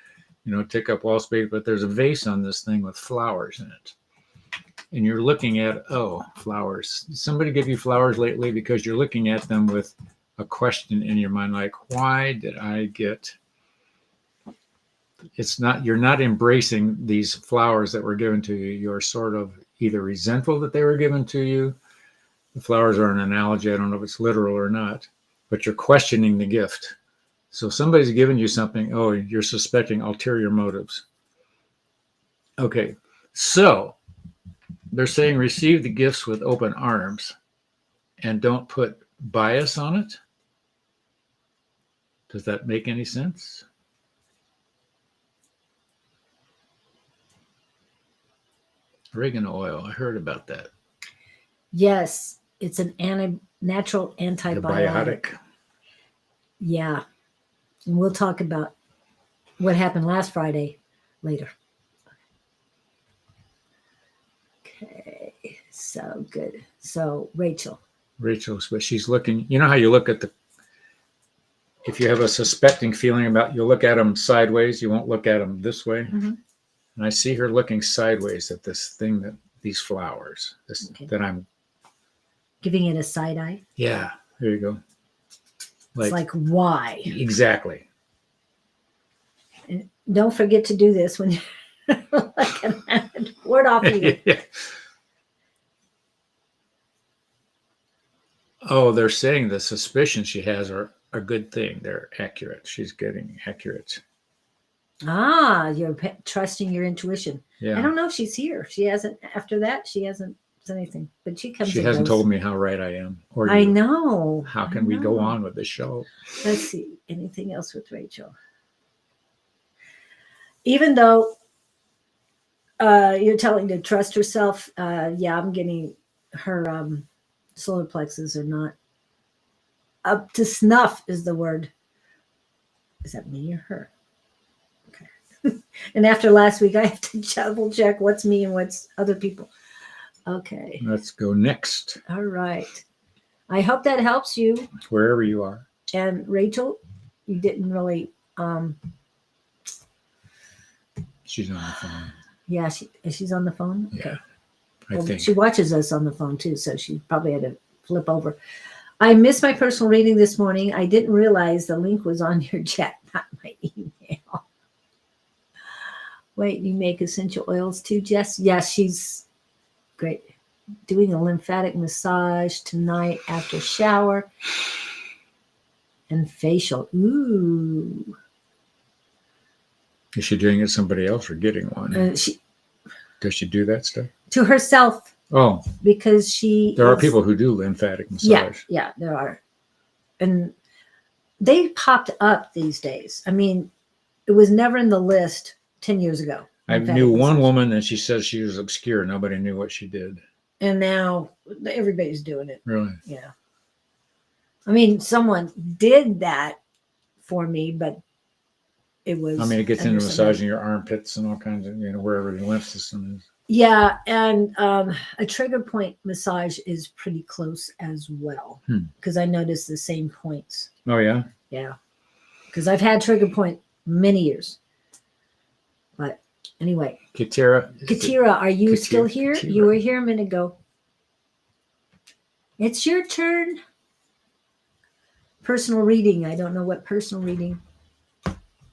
S2: take up wall space, but there's a vase on this thing with flowers in it. And you're looking at, flowers. Did somebody give you flowers lately? Because you're looking at them with a question in your mind, like, why did I get... You're not embracing these flowers that were given to you. You're sort of either resentful that they were given to you. The flowers are an analogy. I don't know if it's literal or not, but you're questioning the gift. So somebody's given you something. Oh, you're suspecting ulterior motives. Okay. So they're saying receive the gifts with open arms and don't put bias on it. Does that make any sense? Oregano oil. I heard about that.
S1: Yes, it's an natural antibiotic. Yeah. And we'll talk about what happened last Friday later. Okay. So good. So Rachel's,
S2: but she's looking, you know how you look at if you have a suspecting feeling you'll look at them sideways, you won't look at them this way. Mm-hmm. And I see her looking sideways at this thing these flowers, that I'm
S1: giving it a side eye.
S2: Yeah, there you go.
S1: It's like why?
S2: Exactly.
S1: And don't forget to do this when you're like a word off you.
S2: Yeah. Oh, they're saying the suspicions she has are a good thing. They're accurate. She's getting accurate.
S1: You're trusting your intuition.
S2: Yeah.
S1: I don't know if she's here. She hasn't, after that, she hasn't said anything, but she comes.
S2: She hasn't told me how right I am. Or
S1: I know.
S2: How can we go on with the show?
S1: Let's see. Anything else with Rachel? Even though you're telling to trust herself, I'm getting her solar plexus are not up to snuff is the word. Is that me or her? Okay. And after last week, I have to double check what's me and what's other people. Okay.
S2: Let's go next.
S1: All right. I hope that helps you.
S2: Wherever you are.
S1: And Rachel, you didn't really.
S2: She's on the phone.
S1: Yeah, she's on the phone. Okay.
S2: Yeah. I think.
S1: She watches us on the phone too, so she probably had to flip over. I missed my personal reading this morning. I didn't realize the link was on your chat, not my email. Wait, you make essential oils too, Jess? Yes, she's great. Doing a lymphatic massage tonight after shower and facial. Ooh.
S2: Is she doing it to somebody else or getting one? Does she do that stuff?
S1: To herself.
S2: Oh,
S1: because
S2: there are people who do lymphatic massage.
S1: Yeah, there are. And they popped up these days. I mean, it was never in the list 10 years ago.
S2: I knew one woman and she said she was obscure. Nobody knew what she did.
S1: And now everybody's doing it.
S2: Really?
S1: Yeah. I mean, someone did that for me, but it was.
S2: I mean, it gets into massaging your armpits and all kinds of, wherever the lymph system is.
S1: Yeah. And a trigger point massage is pretty close as well because I noticed the same points.
S2: Oh, yeah?
S1: Yeah. Because I've had trigger point many years. But anyway. Katira, are you still here?
S2: Katira.
S1: You were here a minute ago. It's your turn. Personal reading. I don't know what personal reading.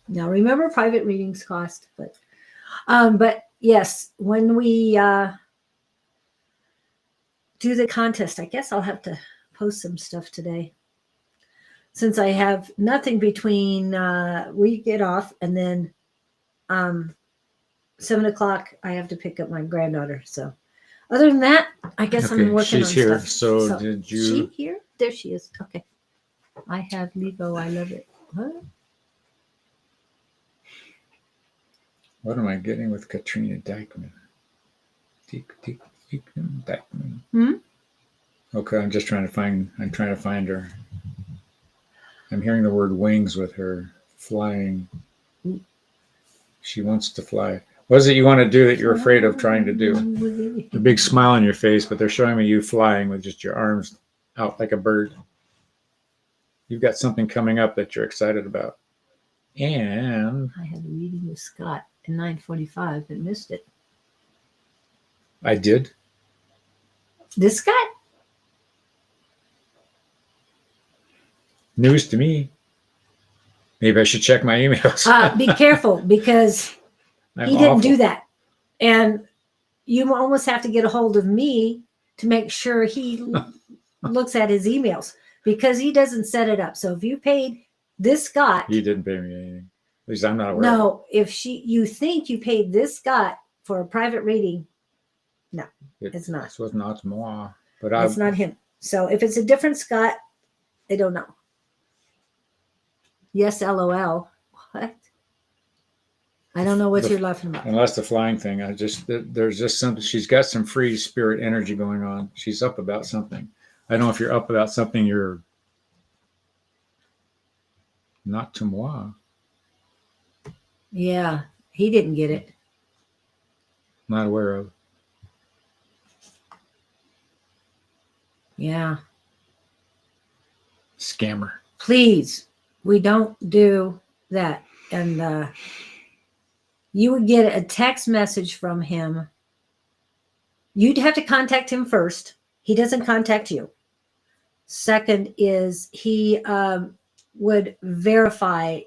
S1: Now remember, private readings cost, but yes, when we do the contest, I guess I'll have to post some stuff today. Since I have nothing between we get off and then 7 o'clock, I have to pick up my granddaughter. So other than that, I guess I'm working
S2: she's
S1: on
S2: here.
S1: stuff.
S2: So did you?
S1: She here? There she is. Okay. I have Lego. I love it.
S2: What am I getting with Katrina Dykman? Dykman. Okay, I'm trying to find her. I'm hearing the word wings with her. Flying. She wants to fly. What is it you want to do that you're afraid of trying to do? A big smile on your face, but they're showing me you flying with just your arms out like a bird. You've got something coming up that you're excited about. And
S1: I had a reading with Scott at 9:45 and missed it.
S2: I did.
S1: This Scott?
S2: News to me. Maybe I should check my emails.
S1: Be careful because he didn't do that. And you almost have to get a hold of me to make sure he looks at his emails because he doesn't set it up. So if you paid this Scott.
S2: He didn't pay me anything. At least I'm not aware.
S1: No, if you think you paid this Scott for a private reading, no, it's not.
S2: It was not moi. But
S1: it's not him. So if it's a different Scott, I don't know. Yes, LOL. What? I don't know what you're laughing about.
S2: Unless the flying thing. There's just something. She's got some free spirit energy going on. She's up about something. I don't know if you're up about something you're not to moi.
S1: Yeah, he didn't get it.
S2: Not aware of.
S1: Yeah.
S2: Scammer.
S1: Please, we don't do that. And you would get a text message from him. You'd have to contact him first. He doesn't contact you. Second is he would verify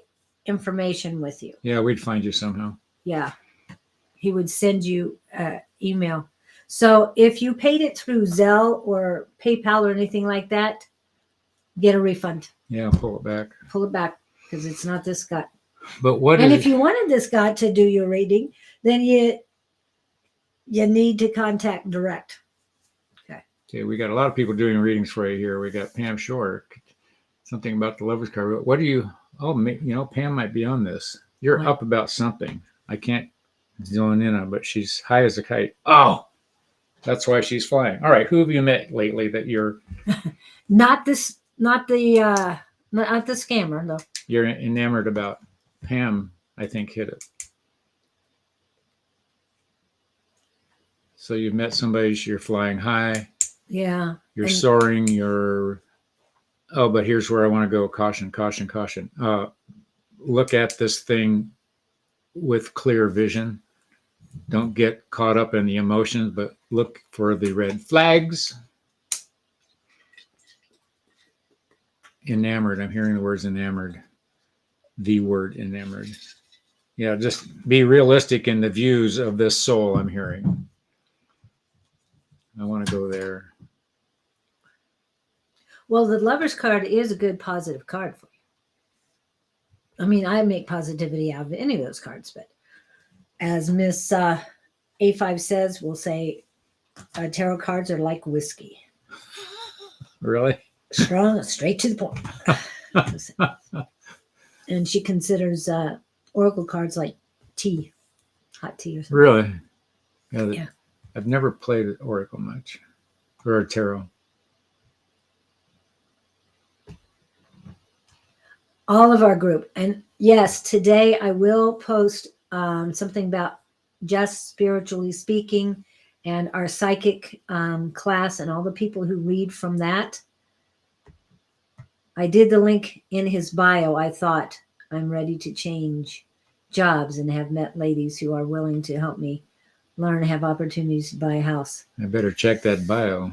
S1: information with you.
S2: Yeah, we'd find you somehow.
S1: Yeah. He would send you email. So if you paid it through Zelle or PayPal or anything like that, get a refund.
S2: Yeah, pull it back.
S1: Pull it back because it's not this Scott.
S2: But what?
S1: And if you wanted this Scott to do your reading, then you need to contact direct.
S2: Okay, we got a lot of people doing readings for you here. We got Pam Shore. Something about the Lover's card. What do you? Oh, Pam might be on this. You're
S1: What?
S2: up about something. I can't zone in on, but she's high as a kite. Oh, that's why she's flying. All right, who have you met lately that you're?
S1: Not the scammer, though.
S2: You're enamored about. Pam, I think, hit it. So you've met somebody. You're flying high.
S1: Yeah.
S2: You're soaring. But here's where I want to go. Caution, caution, caution. Look at this thing with clear vision. Don't get caught up in the emotions, but look for the red flags. Enamored. I'm hearing the words enamored. The word enamored. Yeah, just be realistic in the views of this soul I'm hearing. I want to go there.
S1: Well, the Lover's card is a good positive card for you. I mean, I make positivity out of any of those cards, but as Miss A5 says, we'll say tarot cards are like whiskey.
S2: Really?
S1: Strong, straight to the point. And she considers oracle cards like tea, hot tea or something.
S2: Really?
S1: Yeah.
S2: I've never played oracle much, or tarot.
S1: All of our group. And yes, today I will post something about just spiritually speaking and our psychic class and all the people who read from that. I did the link in his bio. I thought I'm ready to change jobs and have met ladies who are willing to help me learn, have opportunities to buy a house.
S2: I better check that bio.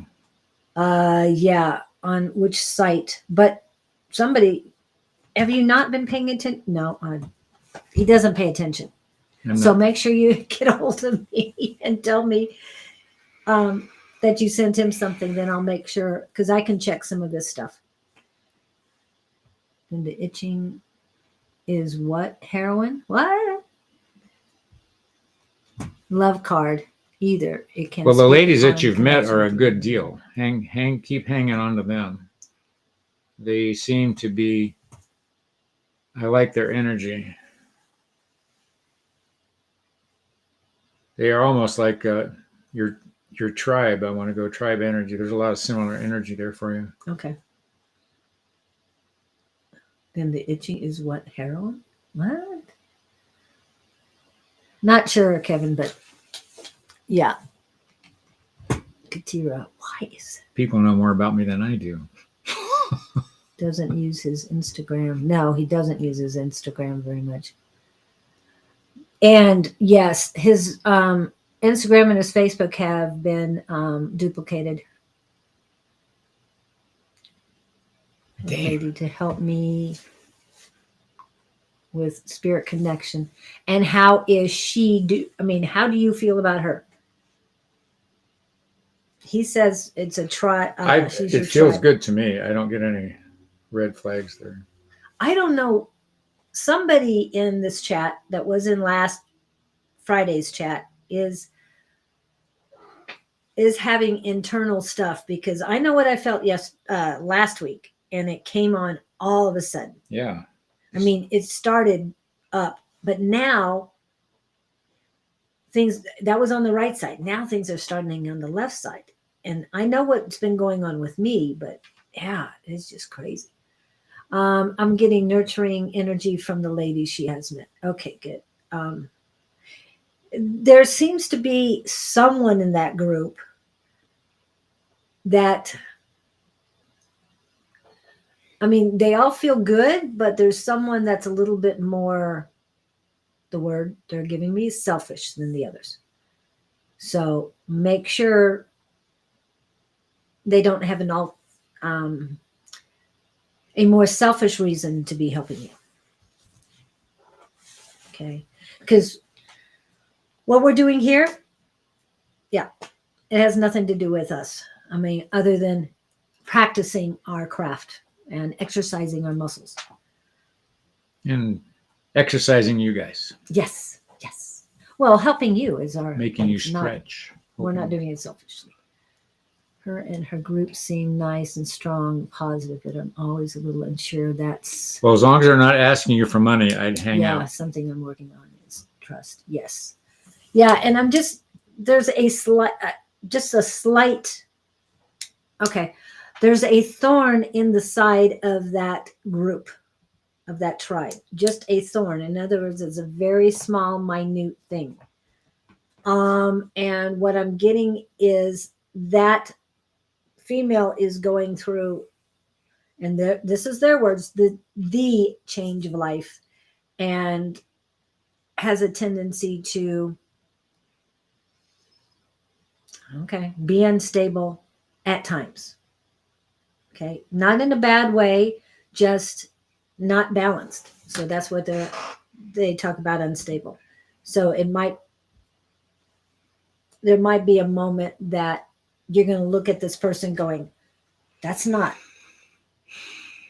S1: Yeah, on which site? But somebody, have you not been paying attention? No, he doesn't pay attention. So make sure you get a hold of me and tell me that you sent him something. Then I'll make sure, because I can check some of this stuff. And the itching is what? Heroin? What? Love card. Either it can.
S2: Well, the
S1: speak
S2: ladies that
S1: on
S2: you've met
S1: connection
S2: are a
S1: with
S2: good
S1: you.
S2: deal. Keep hanging on to them. They seem to be. I like their energy. They are almost like your tribe. I want to go tribe energy. There's a lot of similar energy there for you.
S1: Okay. Then the itching is what? Heroin? What? Not sure, Kevin, but yeah. Katira, why is
S2: People know more about me than I do.
S1: doesn't use his Instagram? No, he doesn't use his Instagram very much. And yes, his Instagram and his Facebook have been duplicated. A lady to help me with spirit connection. And how is she how do you feel about her? He says it's a try.
S2: It feels good to me. I don't get any red flags there.
S1: I don't know. Somebody in this chat that was in last Friday's chat is having internal stuff, because I know what I felt last week, and it came on all of a sudden.
S2: Yeah.
S1: I mean, it started up, but now things that was on the right side. Now things are starting on the left side. And I know what's been going on with me, but yeah, it's just crazy. I'm getting nurturing energy from the lady she has met. Okay, good. There seems to be someone in that group that, they all feel good, but there's someone that's a little bit more, the word they're giving me is selfish than the others. So make sure they don't have a more selfish reason to be helping you. Okay. Because what we're doing here, yeah, it has nothing to do with us. Other than practicing our craft and exercising our muscles.
S2: And exercising you guys.
S1: Yes. Yes. Well, helping you is our...
S2: Making you stretch.
S1: We're not doing it selfishly. Her and her group seem nice and strong, positive, but I'm always a little unsure. That's...
S2: Well, as long as they're not asking you for money, I'd hang out.
S1: Yeah, something I'm working on is trust. Yes. Yeah, and there's a slight... Okay. There's a thorn in the side of that group, of that tribe. Just a thorn. In other words, it's a very small, minute thing. And what I'm getting is that female is going through, and this is their words, the change of life, and has a tendency to Okay. Be unstable at times. Okay. Not in a bad way, just not balanced. So that's what they talk about unstable. So there might be a moment that you're going to look at this person going, that's not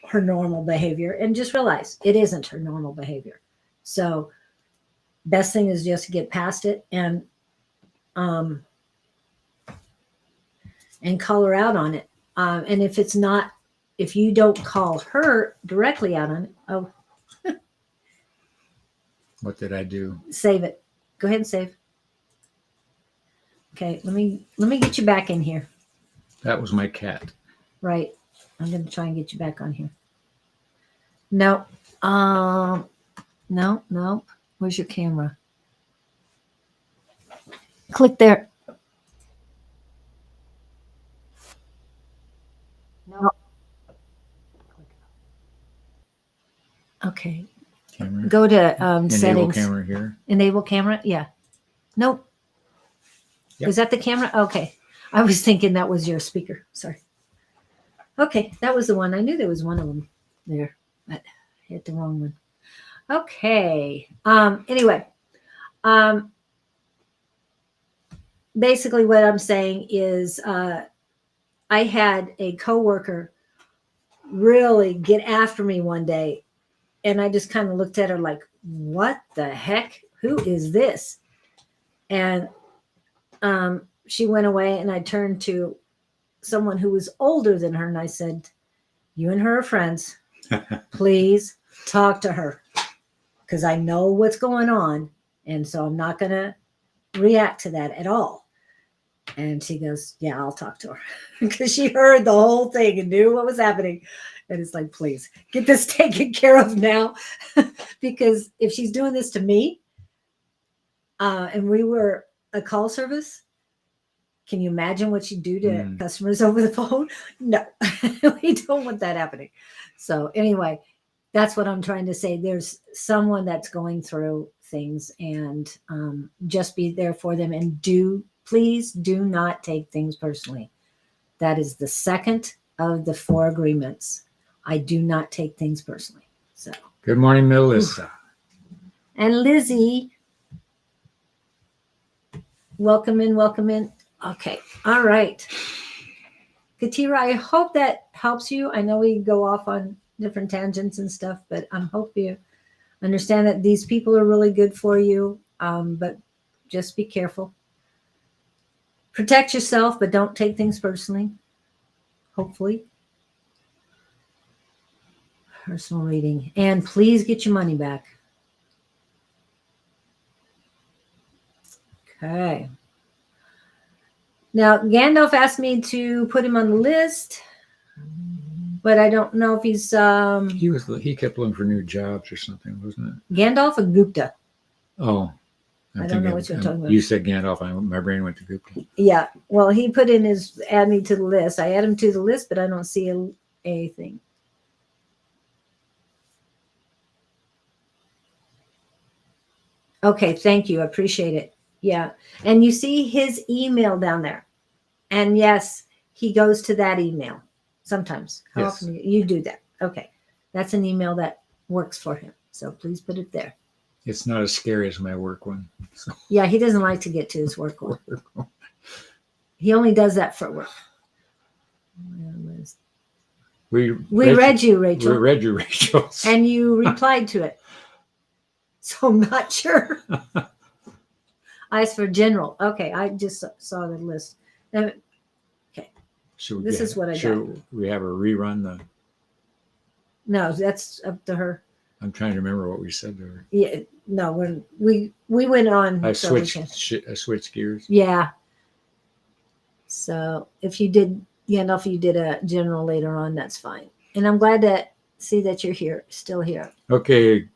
S1: her normal behavior, and just realize it isn't her normal behavior. So best thing is just to get past it and call her out on it. And if you don't call her directly out on it, oh,
S2: What did I do?
S1: save it. Go ahead and save. Okay, let me get you back in here.
S2: That was my cat.
S1: Right. I'm going to try and get you back on here. No. No. Where's your camera? Click there. No. Okay.
S2: Camera.
S1: Go to
S2: Enable
S1: settings.
S2: camera here.
S1: Enable camera. Yeah. Nope.
S2: Yep.
S1: Is that the camera? Okay. I was thinking that was your speaker. Sorry. Okay. That was the one. I knew there was one of them there, but I hit the wrong one. Okay. Anyway, basically what I'm saying is, I had a coworker really get after me one day, and I just kind of looked at her like, what the heck? Who is this? And she went away, and I turned to someone who was older than her, and I said, you and her are friends. Please talk to her, because I know what's going on, and so I'm not going to react to that at all. And she goes, yeah, I'll talk to her, because she heard the whole thing and knew what was happening. And it's like, please get this taken care of now, because if she's doing this to me, and we were a call service, can you imagine what she'd do to customers over the phone? No, we don't want that happening. So anyway, that's what I'm trying to say. There's someone that's going through things, and just be there for them, and please do not take things personally. That is the second of the 4 agreements. I do not take things personally. So
S2: Good morning, Melissa.
S1: and Lizzie, welcome in. Okay. All right. Katira, I hope that helps you. I know we go off on different tangents and stuff, but I hope you understand that these people are really good for you. But just be careful. Protect yourself, but don't take things personally. Hopefully. Personal reading. And please get your money back. Okay. Now, Gandalf asked me to put him on the list, but I don't know if he's
S2: He kept looking for new jobs or something, wasn't it?
S1: Gandalf or Gupta.
S2: Oh,
S1: I don't know what you're talking about.
S2: You said Gandalf. My brain went to Gupta.
S1: Yeah. Well, he put in his add me to the list. I add him to the list, but I don't see a thing. Okay. Thank you. I appreciate it. Yeah. And you see his email down there. And yes, he goes to that email sometimes. How
S2: Yes.
S1: often you do that? Okay. That's an email that works for him. So please put it there.
S2: It's not as scary as my work one. So.
S1: Yeah, he doesn't like to get to his work one. He only does that for work. We read you, Rachel.
S2: We read you, Rachel.
S1: And you replied to it. So I'm not sure. I asked for general. Okay, I just saw the list. Now, okay. This is what I got.
S2: Should we have her rerun the?
S1: No, that's up to her.
S2: I'm trying to remember what we said to her.
S1: Yeah, no, we went on.
S2: I switched gears.
S1: Yeah. So if you did, if you did a general later on, that's fine. And I'm glad to see that you're here, still here.
S2: Okay,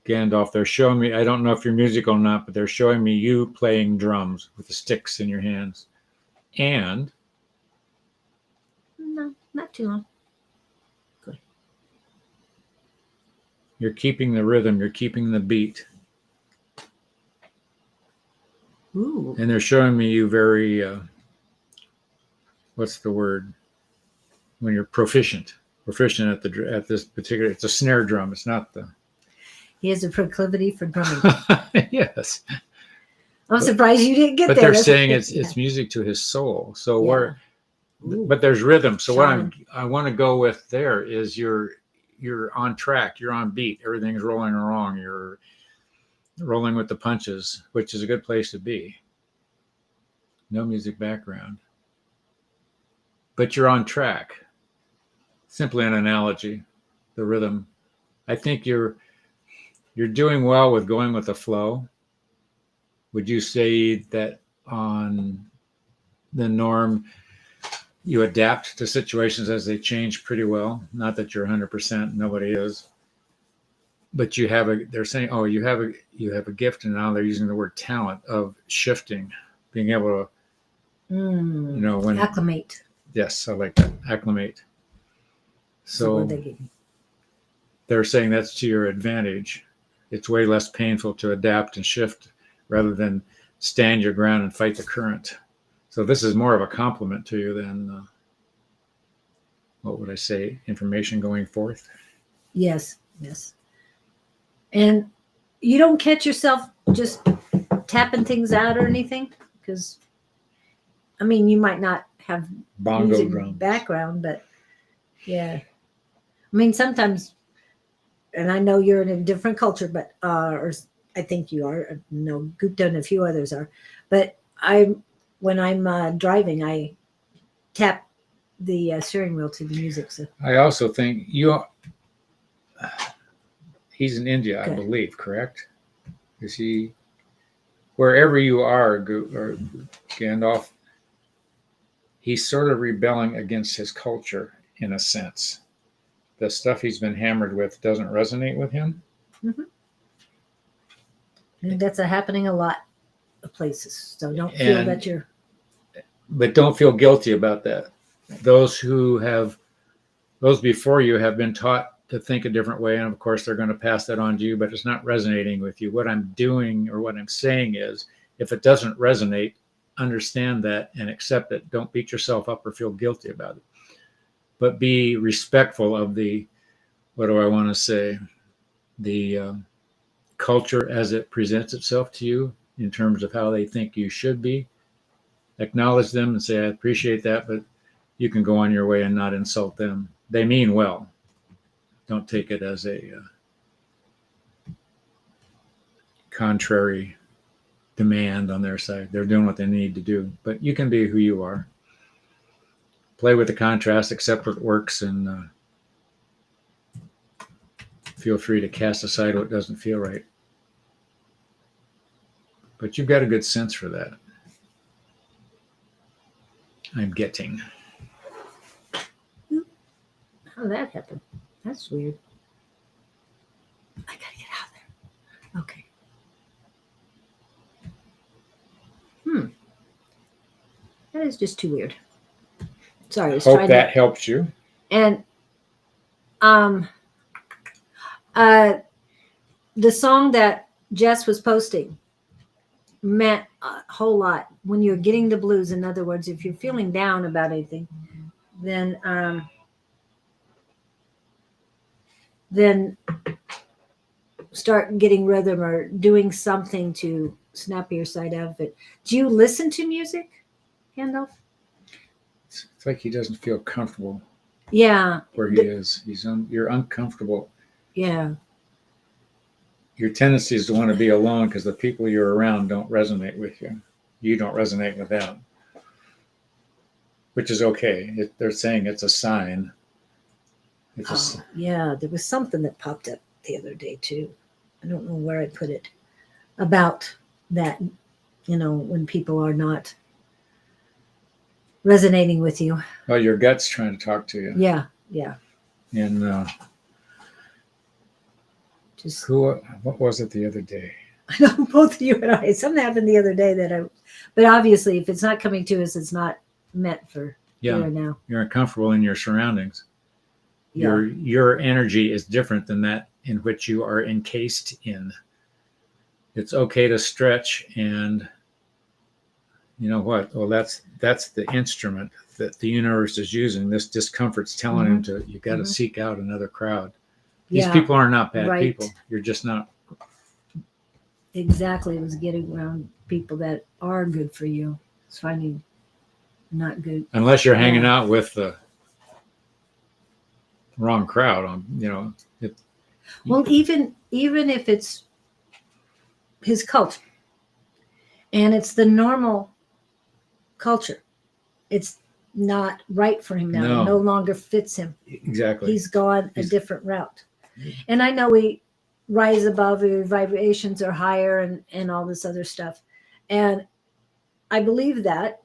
S2: Gandalf, they're showing me, I don't know if you're musical or not, but they're showing me you playing drums with the sticks in your hands. And?
S1: No, not too long. Good.
S2: You're keeping the rhythm, you're keeping the beat.
S1: Ooh.
S2: And they're showing me you very what's the word? When you're proficient at this particular, it's a snare drum. It's not the.
S1: He has a proclivity for drumming.
S2: Yes.
S1: I'm surprised you didn't get
S2: But
S1: there.
S2: they're saying it's music to his soul. So
S1: Ooh.
S2: but there's rhythm. So
S1: Shaman.
S2: what I want to go with there is you're on track. You're on beat. Everything's rolling along. You're rolling with the punches, which is a good place to be. No music background. But you're on track. Simply an analogy, the rhythm. I think you're doing well with going with the flow. Would you say that on the norm, you adapt to situations as they change pretty well? Not that you're 100%, nobody is. But they're saying, oh, you have a gift, and now they're using the word talent of shifting, being able to, when
S1: acclimate.
S2: Yes, I like that. Acclimate. So they're saying that's to your advantage. It's way less painful to adapt and shift rather than stand your ground and fight the current. So this is more of a compliment to you than, what would I say, information going forth? Yes.
S1: And you don't catch yourself just tapping things out or anything? Because, I mean, you might not have
S2: bongo
S1: music
S2: drums
S1: background, but yeah. I mean, sometimes, and I know you're in a different culture, but or I think you are. No, Gupta and a few others are. But when I'm driving, I tap the steering wheel to the music. So
S2: I also think he's in India, I believe, correct? Is he wherever you are, or Gandalf? He's sort of rebelling against his culture in a sense. The stuff he's been hammered with doesn't resonate with him.
S1: Mm-hmm. And that's happening a lot of places. So don't feel that you're.
S2: But don't feel guilty about that. Those before you have been taught to think a different way. And of course, they're going to pass that on to you, but it's not resonating with you. What I'm doing or what I'm saying is, if it doesn't resonate, understand that and accept it. Don't beat yourself up or feel guilty about it. But be respectful of the culture as it presents itself to you in terms of how they think you should be. Acknowledge them and say, I appreciate that, but you can go on your way and not insult them. They mean well. Don't take it as a contrary demand on their side. They're doing what they need to do, but you can be who you are. Play with the contrast, accept what works, and feel free to cast aside what doesn't feel right. But you've got a good sense for that. I'm getting.
S1: How did that happen? That's weird. I gotta get out of there. Okay. That is just too weird. Sorry, I was
S2: Hope that helps you.
S1: And the song that Jess was posting meant a whole lot when you're getting the blues. In other words, if you're feeling down about anything, then start getting rhythm or doing something to snap your side out of it. Do you listen to music, Gandalf?
S2: It's like he doesn't feel comfortable.
S1: Yeah.
S2: Where he is. You're uncomfortable.
S1: Yeah.
S2: Your tendency is to want to be alone because the people you're around don't resonate with you. You don't resonate with them. Which is okay. They're saying it's a sign.
S1: Yeah. There was something that popped up the other day too. I don't know where I put it. About that, when people are not resonating with you.
S2: Well, your gut's trying to talk to you.
S1: Yeah.
S2: And what was it the other day?
S1: I know both of you and I. Something happened the other day but obviously, if it's not coming to us, it's not meant for here now.
S2: You're uncomfortable in your surroundings.
S1: Yeah.
S2: Your energy is different than that in which you are encased in. It's okay to stretch and You know what? Well, that's the instrument that the universe is using. This discomfort's telling him to, you got to seek out another crowd. These people are not bad people. You're just not.
S1: Exactly. It was getting around people that are good for you. It's finding not good.
S2: Unless you're hanging out with the wrong crowd,
S1: Well, even if it's his culture and it's the normal culture, it's not right for him now.
S2: No.
S1: It no longer fits him.
S2: Exactly.
S1: He's gone a different route. And I know we rise above, your vibrations are higher and all this other stuff. And I believe that,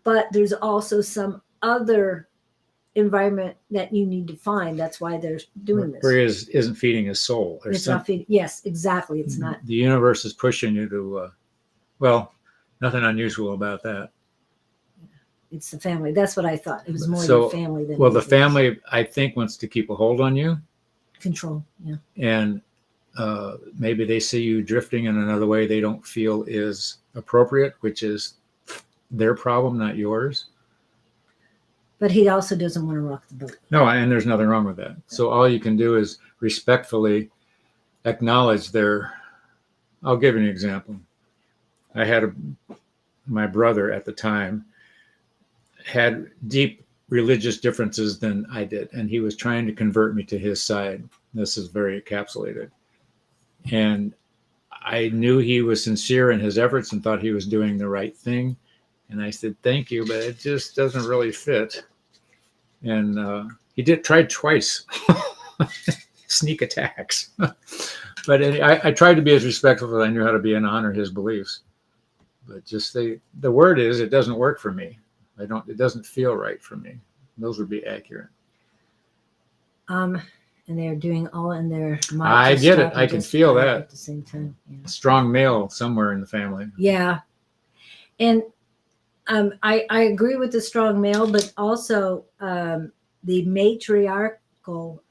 S1: but there's also some other environment that you need to find. That's why they're doing this.
S2: Where he isn't feeding his soul.
S1: Not feeding. Yes, exactly. It's not.
S2: The universe is pushing you to, nothing unusual about that.
S1: It's the family. That's what I thought. It was more
S2: So,
S1: the family than
S2: the family, I think, wants to keep a hold on you.
S1: Control. Yeah.
S2: And maybe they see you drifting in another way they don't feel is appropriate, which is their problem, not yours.
S1: But he also doesn't want to rock the boat.
S2: No, and there's nothing wrong with that. So all you can do is respectfully acknowledge their. I'll give you an example. I had my brother at the time had deep religious differences than I did, and he was trying to convert me to his side. This is very encapsulated. And I knew he was sincere in his efforts and thought he was doing the right thing. And I said, thank you, but it just doesn't really fit. And he tried twice, sneak attacks. But I tried to be as respectful as I knew how to be and honor his beliefs. But just the word is, it doesn't work for me. It doesn't feel right for me. Those would be accurate.
S1: And they're doing all in their mind.
S2: I get it. I can feel that
S1: at the same time. Yeah.
S2: Strong male somewhere in the family.
S1: Yeah. And I agree with the strong male, but also the matriarchal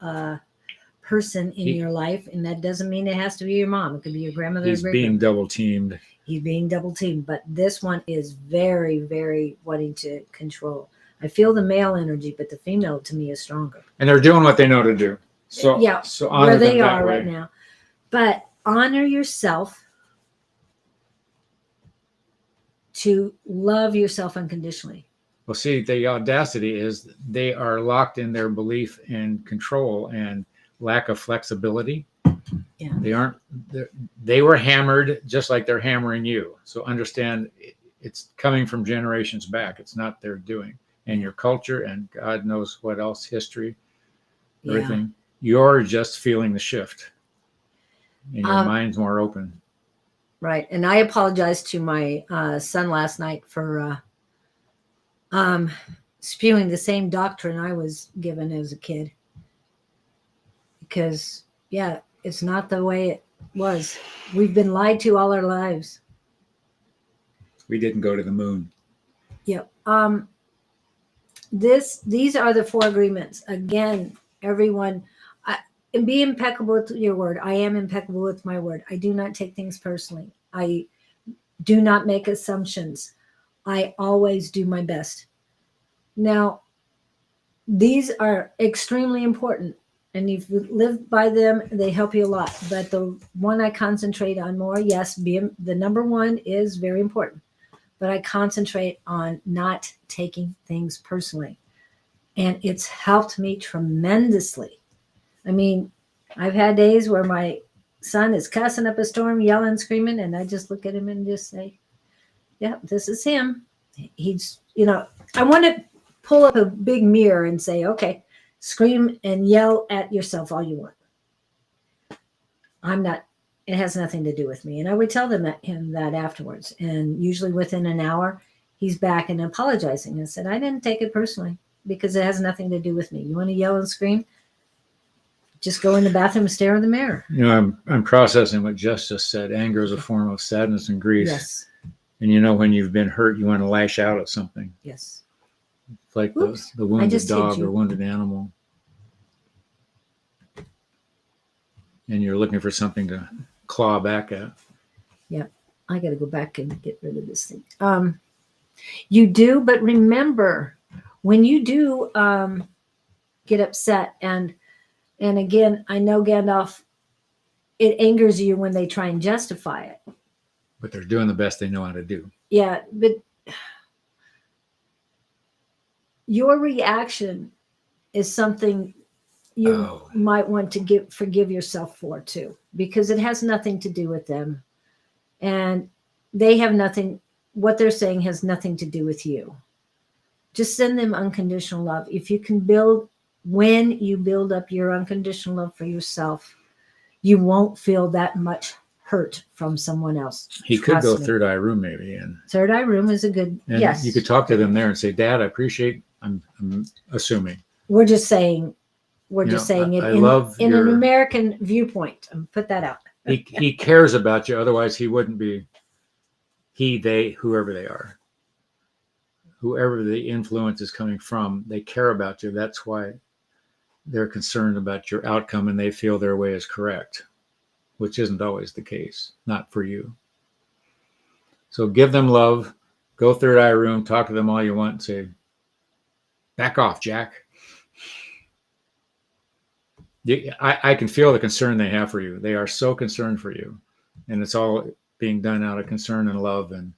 S1: person in your life. And that doesn't mean it has to be your mom. It could be your grandmother.
S2: He's being double teamed.
S1: He's being double teamed. But this one is very, very wanting to control. I feel the male energy, but the female to me is stronger.
S2: And they're doing what they know to do. So
S1: yeah,
S2: so honor
S1: where they
S2: them
S1: are
S2: that way.
S1: right now. But honor yourself to love yourself unconditionally.
S2: Well, see, the audacity is they are locked in their belief and control and lack of flexibility.
S1: Yeah.
S2: They were hammered just like they're hammering you. So understand it's coming from generations back. It's not their doing. And your culture and God knows what else, history, everything. Yeah. You're just feeling the shift. And your mind's more open.
S1: Right. And I apologized to my son last night for spewing the same doctrine I was given as a kid. Because, yeah, it's not the way it was. We've been lied to all our lives.
S2: We didn't go to the moon.
S1: Yep. These are the 4 agreements. Again, everyone, and be impeccable with your word. I am impeccable with my word. I do not take things personally. I do not make assumptions. I always do my best. Now, these are extremely important. And if you live by them, they help you a lot. But the one I concentrate on more, yes, the number 1 is very important. But I concentrate on not taking things personally. And it's helped me tremendously. I mean, I've had days where my son is cussing up a storm, yelling, screaming, and I just look at him and just say, yeah, this is him. He's, I want to pull up a big mirror and say, okay, scream and yell at yourself all you want. It has nothing to do with me. And I would tell him that afterwards. And usually within an hour, he's back and apologizing. And said, I didn't take it personally because it has nothing to do with me. You want to yell and scream? Just go in the bathroom and stare in the mirror.
S2: I'm processing what Jess just said. Anger is a form of sadness and grief.
S1: Yes.
S2: And when you've been hurt, you want to lash out at something.
S1: Yes.
S2: It's like the wounded dog or wounded animal. And you're looking for something to claw back at.
S1: Yeah. I got to go back and get rid of this thing. You do, but remember, when you do get upset, and again, I know Gandalf, it angers you when they try and justify it.
S2: But they're doing the best they know how to do.
S1: Yeah, but your reaction is something you might want to forgive yourself for too, because it has nothing to do with them, and they have nothing. What they're saying has nothing to do with you. Just send them unconditional love. If you can when you build up your unconditional love for yourself, you won't feel that much hurt from someone else.
S2: He could go third eye room maybe, and
S1: third eye room is a good.
S2: and
S1: yes,
S2: you could talk to them there and say, "Dad, I appreciate." I'm assuming.
S1: We're just saying. We're just saying it in an American viewpoint. Put that out.
S2: He cares about you. Otherwise, he wouldn't be. He, they, whoever they are, whoever the influence is coming from, they care about you. That's why they're concerned about your outcome, and they feel their way is correct, which isn't always the case. Not for you. So give them love. Go third eye room. Talk to them all you want. And say, "Back off, Jack." I can feel the concern they have for you. They are so concerned for you, and it's all being done out of concern and love. And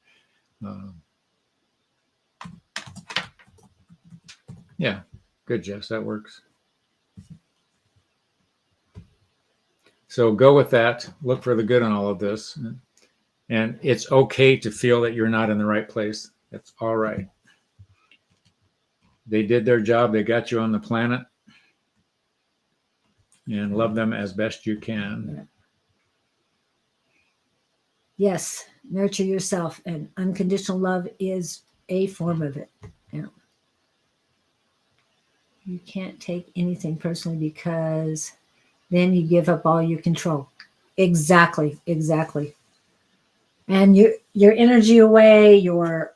S2: yeah, good, Jess. That works. So go with that. Look for the good in all of this, and it's okay to feel that you're not in the right place. That's all right. They did their job. They got you on the planet. And love them as best you can.
S1: Yes, nurture yourself, and unconditional love is a form of it. Yeah. You can't take anything personally, because then you give up all your control. Exactly. And your energy away, your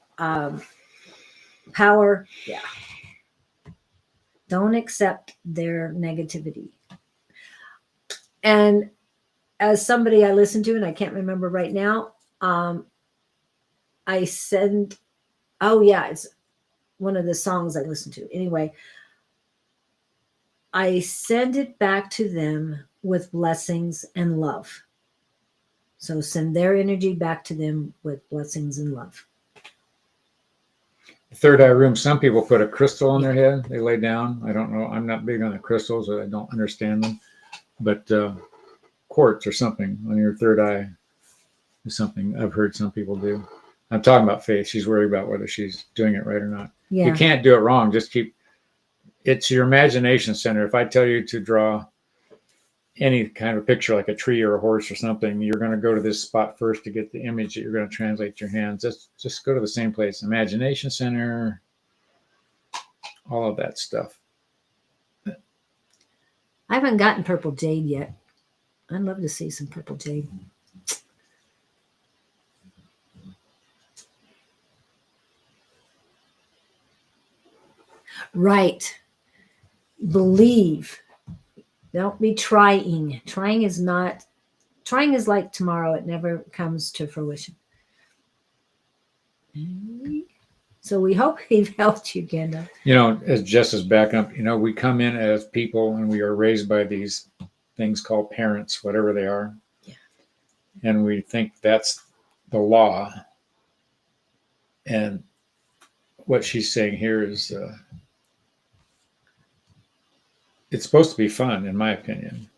S1: power. Yeah. Don't accept their negativity. And as somebody I listened to, and I can't remember right now, I send, it's one of the songs I listened to. Anyway, I send it back to them with blessings and love. So send their energy back to them with blessings and love.
S2: Third eye room, some people put a crystal on their head. They lay down. I don't know. I'm not big on the crystals. I don't understand them. But quartz or something on your third eye is something I've heard some people do. I'm talking about Faith. She's worried about whether she's doing it right or not.
S1: Yeah.
S2: You can't do it wrong. Just it's your imagination center. If I tell you to draw any kind of picture, like a tree or a horse or something, you're going to go to this spot first to get the image that you're going to translate to your hands. Just go to the same place. Imagination center, all of that stuff.
S1: I haven't gotten purple jade yet. I'd love to see some purple jade. Right. Believe. Don't be trying. Trying is like tomorrow. It never comes to fruition. So we hope we've helped you, Genda.
S2: As Jess is back up, we come in as people, and we are raised by these things called parents, whatever they are.
S1: Yeah.
S2: And we think that's the law. And what she's saying here is it's supposed to be fun, in my opinion.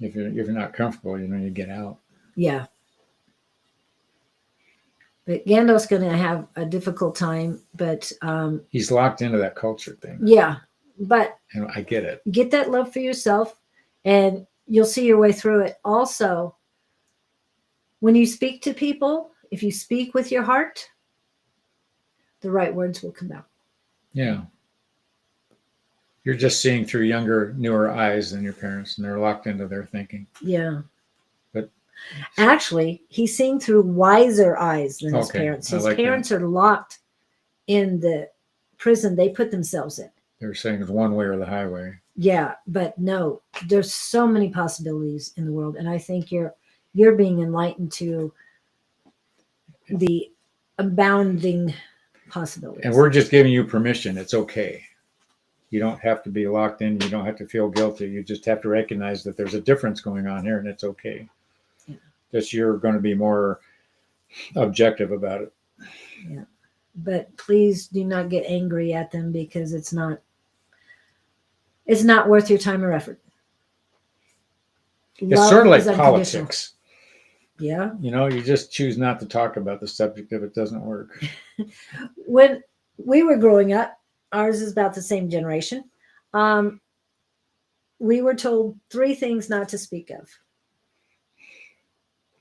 S2: If you're not comfortable, you get out.
S1: Yeah. But Gandalf's going to have a difficult time, but
S2: he's locked into that culture thing.
S1: Yeah, but
S2: and I get it.
S1: Get that love for yourself, and you'll see your way through it. Also, when you speak to people, if you speak with your heart, the right words will come out.
S2: Yeah. You're just seeing through younger, newer eyes than your parents, and they're locked into their thinking.
S1: Yeah.
S2: But
S1: actually, he's seeing through wiser eyes than his parents. His parents are locked in the prison they put themselves in.
S2: They're saying it's one way or the highway.
S1: Yeah, but no, there's so many possibilities in the world, and I think you're being enlightened to the abounding possibilities.
S2: And we're just giving you permission. It's okay. You don't have to be locked in. You don't have to feel guilty. You just have to recognize that there's a difference going on here, and it's okay.
S1: Yeah.
S2: Just you're going to be more objective about it.
S1: Yeah. But please do not get angry at them, because it's not worth your time or effort.
S2: It's
S1: Love
S2: sort of like
S1: is unconditional.
S2: politics.
S1: Yeah.
S2: You know, you just choose not to talk about the subject if it doesn't work.
S1: When we were growing up, ours is about the same generation. We were told 3 things not to speak of.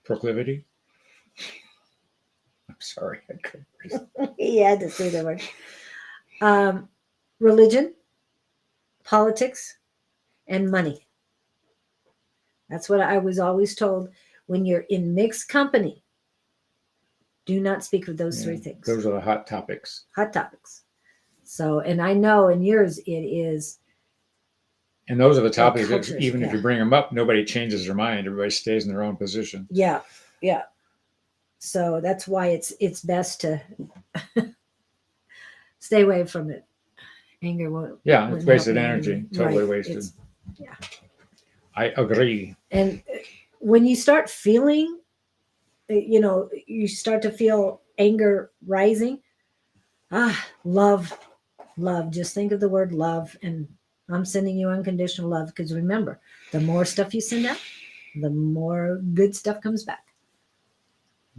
S2: Proclivity. I'm sorry. I couldn't.
S1: He had to say that word. Religion, politics, and money. That's what I was always told. When you're in mixed company, do not speak of those 3 things.
S2: Those are the hot topics.
S1: Hot topics. So, and I know in yours it is.
S2: And those are the topics that
S1: cultures,
S2: even if
S1: yeah.
S2: you bring them up, nobody changes their mind. Everybody stays in their own position.
S1: Yeah. Yeah. So that's why it's best to stay away from it. Anger won't.
S2: Yeah,
S1: won't
S2: it's wasted
S1: help you.
S2: energy. Totally
S1: Right.
S2: wasted.
S1: Yeah.
S2: I agree.
S1: And when you start feeling, you start to feel anger rising. Love. Just think of the word love, and I'm sending you unconditional love, because remember, the more stuff you send out, the more good stuff comes back.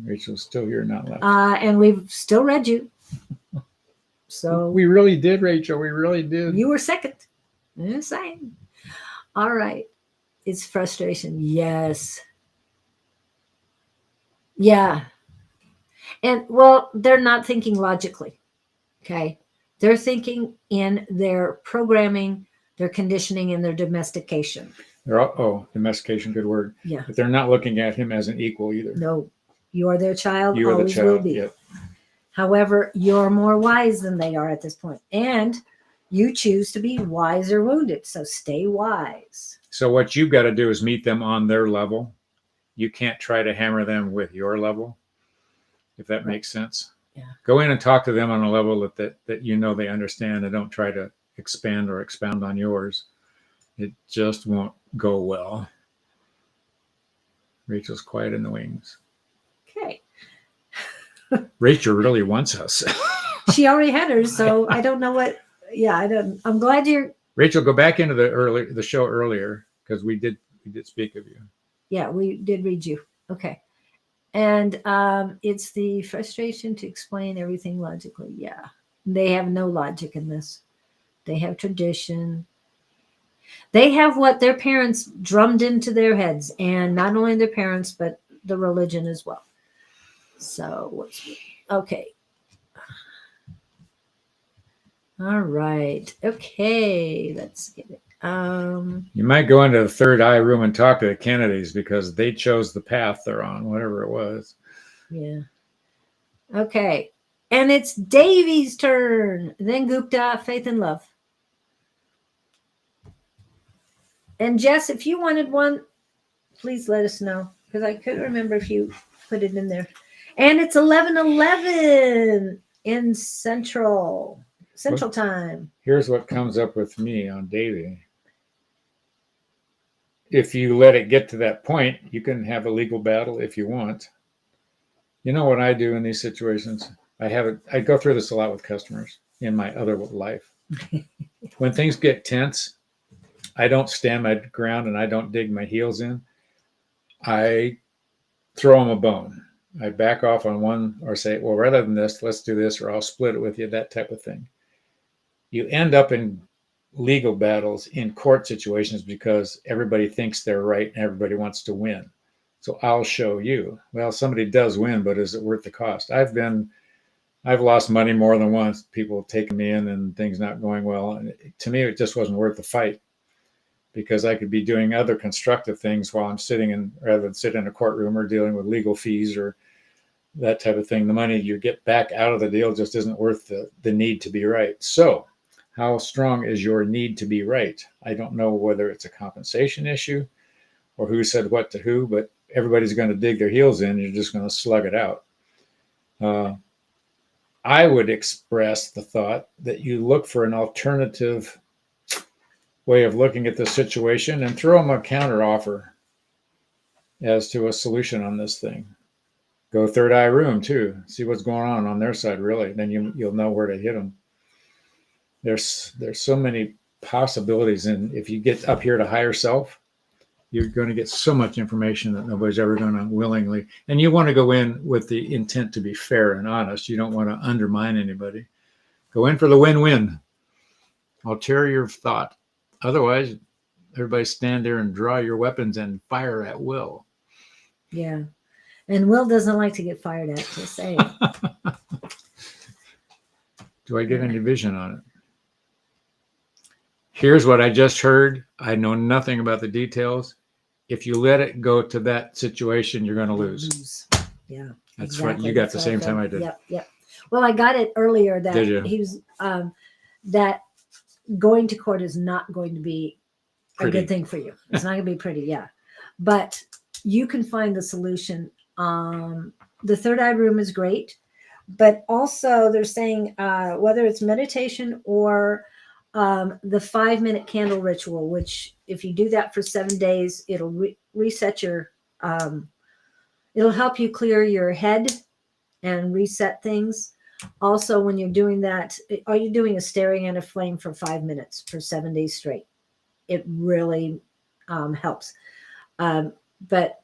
S2: Rachel's still here, not left.
S1: And we've still read you. So
S2: We really did, Rachel. We really did.
S1: you were second. Just saying. All right. It's frustration. Yes. Yeah. And well, they're not thinking logically. Okay. They're thinking in their programming, their conditioning, and their domestication.
S2: They're all, domestication, good word.
S1: Yeah.
S2: But they're not looking at him as an equal either.
S1: No, you are their child.
S2: You are the
S1: Always will
S2: child.
S1: be.
S2: Yep.
S1: However, you're more wise than they are at this point. And you choose to be wise or wounded. So stay wise.
S2: So what you've got to do is meet them on their level. You can't try to hammer them with your level, if that makes sense.
S1: Yeah.
S2: Go in and talk to them on a level that you know they understand, and don't try to expand or expound on yours. It just won't go well. Rachel's quiet in the wings.
S1: Okay.
S2: Rachel really wants us.
S1: She already had hers, so I don't know what. Yeah, I don't. I'm glad you're.
S2: Rachel, go back into the show earlier, because we did speak of you.
S1: Yeah, we did read you. Okay. And it's the frustration to explain everything logically. Yeah. They have no logic in this. They have tradition. They have what their parents drummed into their heads, and not only their parents, but the religion as well. So, okay. All right. Okay. Let's get it.
S2: You might go into the third eye room and talk to the Kennedys, because they chose the path they're on, whatever it was.
S1: Yeah. Okay. And it's Davy's turn. Then Gupta, Faith and Love. And Jess, if you wanted one, please let us know, because I couldn't remember if you put it in there. And it's 11:11 in Central Time.
S2: Here's what comes up with me on Davy. If you let it get to that point, you can have a legal battle if you want. You know what I do in these situations? I go through this a lot with customers in my other life. When things get tense, I don't stand my ground and I don't dig my heels in. I throw them a bone. I back off on one, or say, well, rather than this, let's do this, or I'll split it with you, that type of thing. You end up in legal battles in court situations because everybody thinks they're right and everybody wants to win. So I'll show you. Well, somebody does win, but is it worth the cost? I've lost money more than once. People taking me in and things not going well. And to me, it just wasn't worth the fight, because I could be doing other constructive things while I'm rather than sit in a courtroom or dealing with legal fees or that type of thing. The money you get back out of the deal just isn't worth the need to be right. So how strong is your need to be right? I don't know whether it's a compensation issue or who said what to who, but everybody's going to dig their heels in. You're just going to slug it out. I would express the thought that you look for an alternative way of looking at the situation and throw them a counter offer as to a solution on this thing. Go third eye room too. See what's going on their side, really. Then you'll know where to hit them. There's so many possibilities, and if you get up here to higher self, you're going to get so much information that nobody's ever going to willingly. And you want to go in with the intent to be fair and honest. You don't want to undermine anybody. Go in for the win-win. Ulterior thought. Otherwise, everybody stand there and draw your weapons and fire at will.
S1: Yeah. And Will doesn't like to get fired at, just say.
S2: Do I get any vision on it? Here's what I just heard. I know nothing about the details. If you let it go to that situation, you're going to lose.
S1: Yeah.
S2: That's
S1: exactly.
S2: what you got
S1: That's
S2: the
S1: what
S2: same time I did.
S1: Yep. Well, I got it earlier that
S2: Did you?
S1: he was that going to court is not going to be
S2: Pretty.
S1: a good thing for you. It's not going to be pretty, yeah. But you can find the solution. The third eye room is great, but also they're saying whether it's meditation or the 5-minute candle ritual, which if you do that for 7 days, it'll reset your, it'll help you clear your head and reset things. Also, when you're doing that, all you're doing is staring at a flame for 5 minutes for 7 days straight. It really helps. But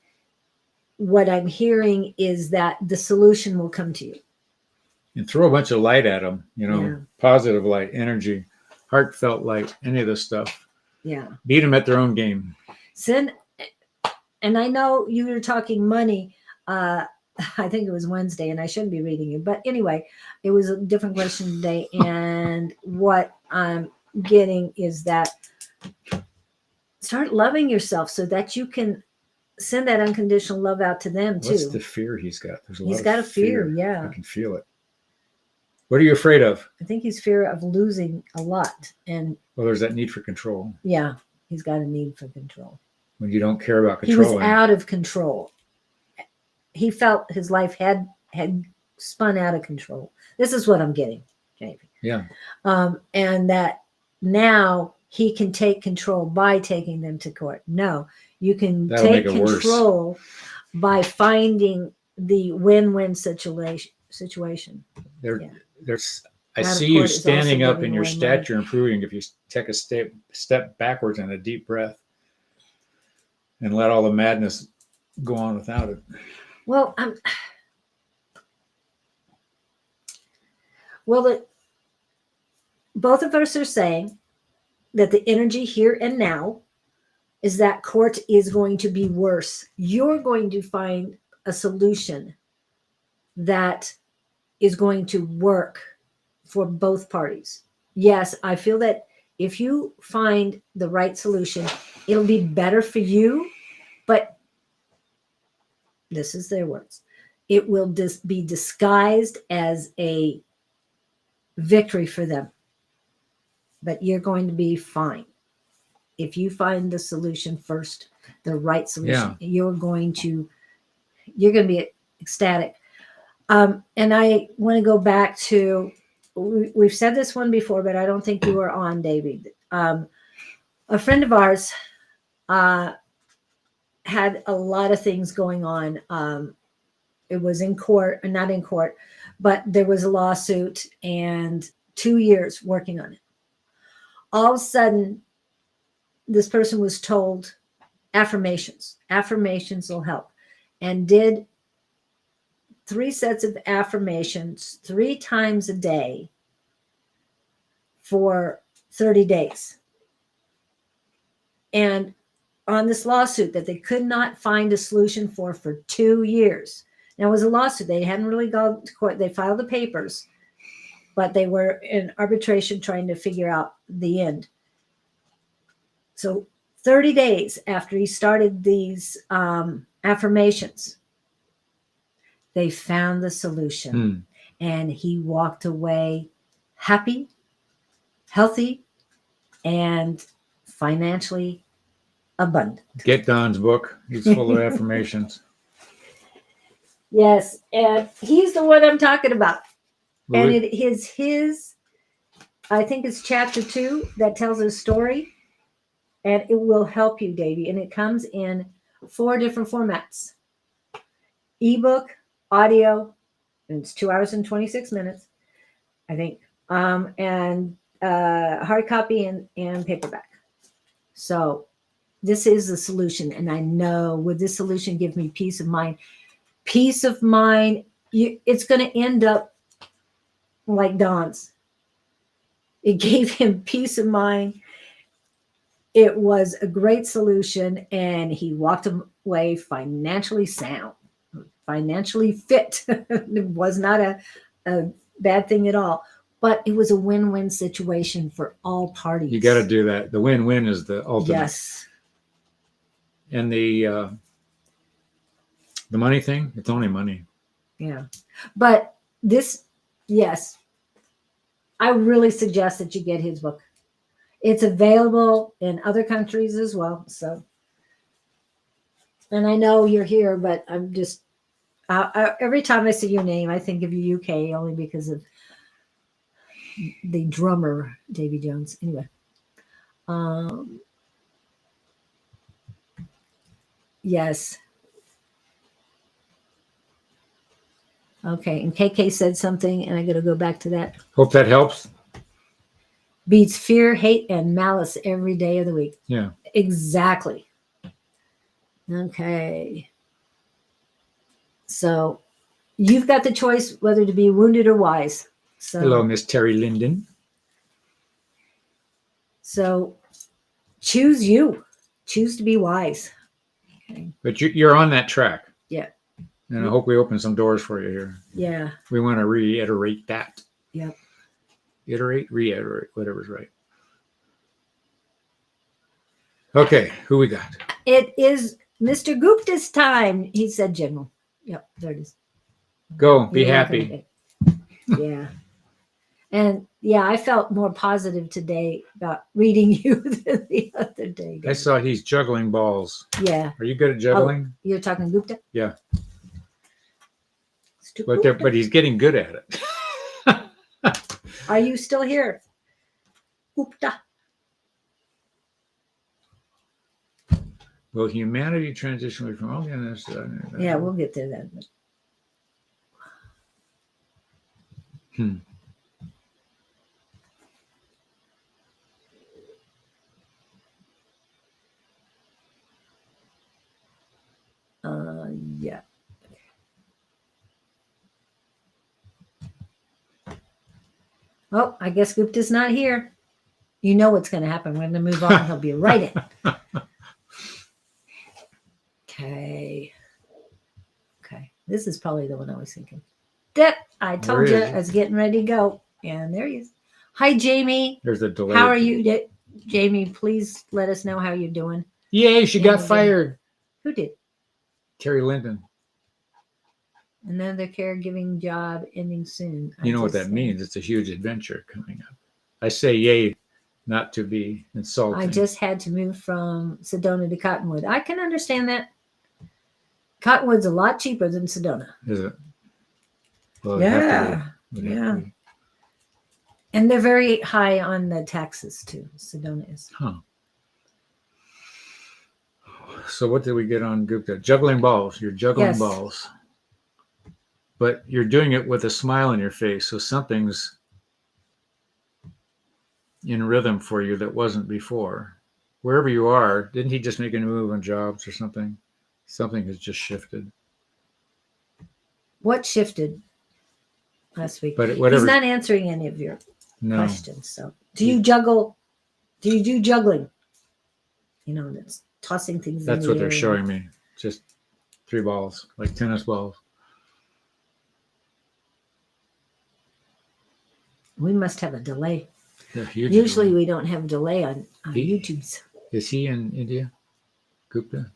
S1: what I'm hearing is that the solution will come to you.
S2: And throw a bunch of light at them,
S1: Yeah.
S2: Positive light, energy, heartfelt light, any of this stuff.
S1: Yeah.
S2: Beat them at their own game.
S1: And I know you were talking money. I think it was Wednesday, and I shouldn't be reading you. But anyway, it was a different question today. And what I'm getting is that start loving yourself so that you can send that unconditional love out to them too.
S2: What's the fear he's got? There's
S1: He's got a fear, yeah.
S2: I can feel it. What are you afraid of?
S1: I think he's fear of losing a lot. And
S2: Well, there's that need for control.
S1: yeah, he's got a need for control.
S2: When you don't care about
S1: He
S2: controlling.
S1: was out of control. He felt his life had spun out of control. This is what I'm getting, Jamie.
S2: Yeah.
S1: And that now he can take control by taking them to court. No, you can
S2: That'll
S1: take
S2: make it worse.
S1: control by finding the win-win situation.
S2: There's. I
S1: Out of
S2: see you
S1: court is
S2: standing
S1: also
S2: up and
S1: giving
S2: your
S1: away money.
S2: stature improving if you take a step backwards and a deep breath and let all the madness go on without it.
S1: Well, both of us are saying that the energy here and now is that court is going to be worse. You're going to find a solution that is going to work for both parties. Yes, I feel that if you find the right solution, it'll be better for you, but this is their words. It will be disguised as a victory for them, but you're going to be fine. If you find the solution first, the right solution, you're going to be ecstatic. And I want to go back to, we've said this one before, but I don't think you were on, David. A friend of ours had a lot of things going on. It was in court, not in court, but there was a lawsuit and 2 years working on it. All of a sudden, this person was told affirmations will help, and did 3 sets of affirmations 3 times a day for 30 days. And on this lawsuit that they could not find a solution for 2 years. Now, it was a lawsuit. They hadn't really gone to court. They filed the papers, but they were in arbitration trying to figure out the end. So 30 days after he started these affirmations, they found the solution. And he walked away happy, healthy, and financially abundant.
S2: Get Don's book. He's full of affirmations.
S1: Yes, and he's the one I'm talking about.
S2: Well,
S1: And it is his, I think it's chapter 2 that tells his story, and it will help you, Davey. And it comes in 4 different formats: ebook, audio, and it's 2 hours and 26 minutes, I think, and hard copy and paperback. So this is the solution, and I know would this solution give me peace of mind? Peace of mind. It's going to end up like Don's. It gave him peace of mind. It was a great solution, and he walked away financially sound, financially fit. It was not a bad thing at all, but it was a win-win situation for all parties.
S2: you got to do that. The win-win is the ultimate.
S1: Yes.
S2: And the money thing, it's only money.
S1: Yeah. But this, yes, I really suggest that you get his book. It's available in other countries as well. So, and I know you're here, but I'm just, every time I see your name, I think of you UK only because of the drummer, Davy Jones. Anyway. Yes. Okay. And KK said something, and I got to go back to that.
S2: Hope that helps.
S1: Beats fear, hate, and malice every day of the week.
S2: Yeah.
S1: Exactly. Okay. So you've got the choice whether to be wounded or wise. So,
S2: Hello, Miss Terry Linden.
S1: So choose you. Choose to be wise. Okay.
S2: But you're on that track.
S1: Yeah.
S2: And I hope we open some doors for you here.
S1: Yeah.
S2: We want to reiterate that.
S1: Yep.
S2: Iterate, reiterate, whatever's right. Okay, who we got?
S1: It is Mr. Gupta's time, he said, General. Yep, there it is.
S2: Go, be
S1: You're
S2: happy.
S1: welcome. Yeah. And yeah, I felt more positive today about reading you than the other day.
S2: I saw he's juggling balls.
S1: Yeah.
S2: Are you good at juggling?
S1: You're talking Gupta?
S2: Yeah.
S1: Mr.
S2: But
S1: Gupta.
S2: but he's getting good at it.
S1: Are you still here? Gupta.
S2: Will humanity transition away from all the others?
S1: Yeah, we'll get to that. Yeah. Oh, I guess Gupta's not here. You know what's going to happen. We're going to move on. He'll be right in. Okay. Okay. This is probably the one I was thinking. That I told
S2: Where
S1: you
S2: is
S1: I was getting ready to go. And there he is. Hi, Jamie.
S2: There's a delay.
S1: How are you, Jamie? Please let us know how you're doing.
S2: Yay, she got fired.
S1: Who did?
S2: Terry Linden.
S1: Another caregiving job ending soon.
S2: You know what that means. It's a huge adventure coming up. I say yay, not to be insulting.
S1: I just had to move from Sedona to Cottonwood. I can understand that. Cottonwood's a lot cheaper than Sedona.
S2: Is it? Well, it'd have to be. It'd have to be.
S1: And they're very high on the taxes too. Sedona is.
S2: Huh. So what did we get on Gupta? Juggling balls. You're juggling
S1: Yes.
S2: balls. But you're doing it with a smile on your face. So something's in rhythm for you that wasn't before. Wherever you are, didn't he just make a move on jobs or something? Something has just shifted.
S1: What shifted last week?
S2: But whatever.
S1: He's not answering any of your
S2: No.
S1: questions. So do you juggle? Do you do juggling? You know, that's tossing things.
S2: That's
S1: in
S2: what
S1: the
S2: they're
S1: air.
S2: showing me. Just 3 balls, like tennis balls.
S1: We must have a delay.
S2: They're huge.
S1: Usually we don't have a delay on
S2: He-
S1: YouTube's.
S2: Is he in India? Gupta?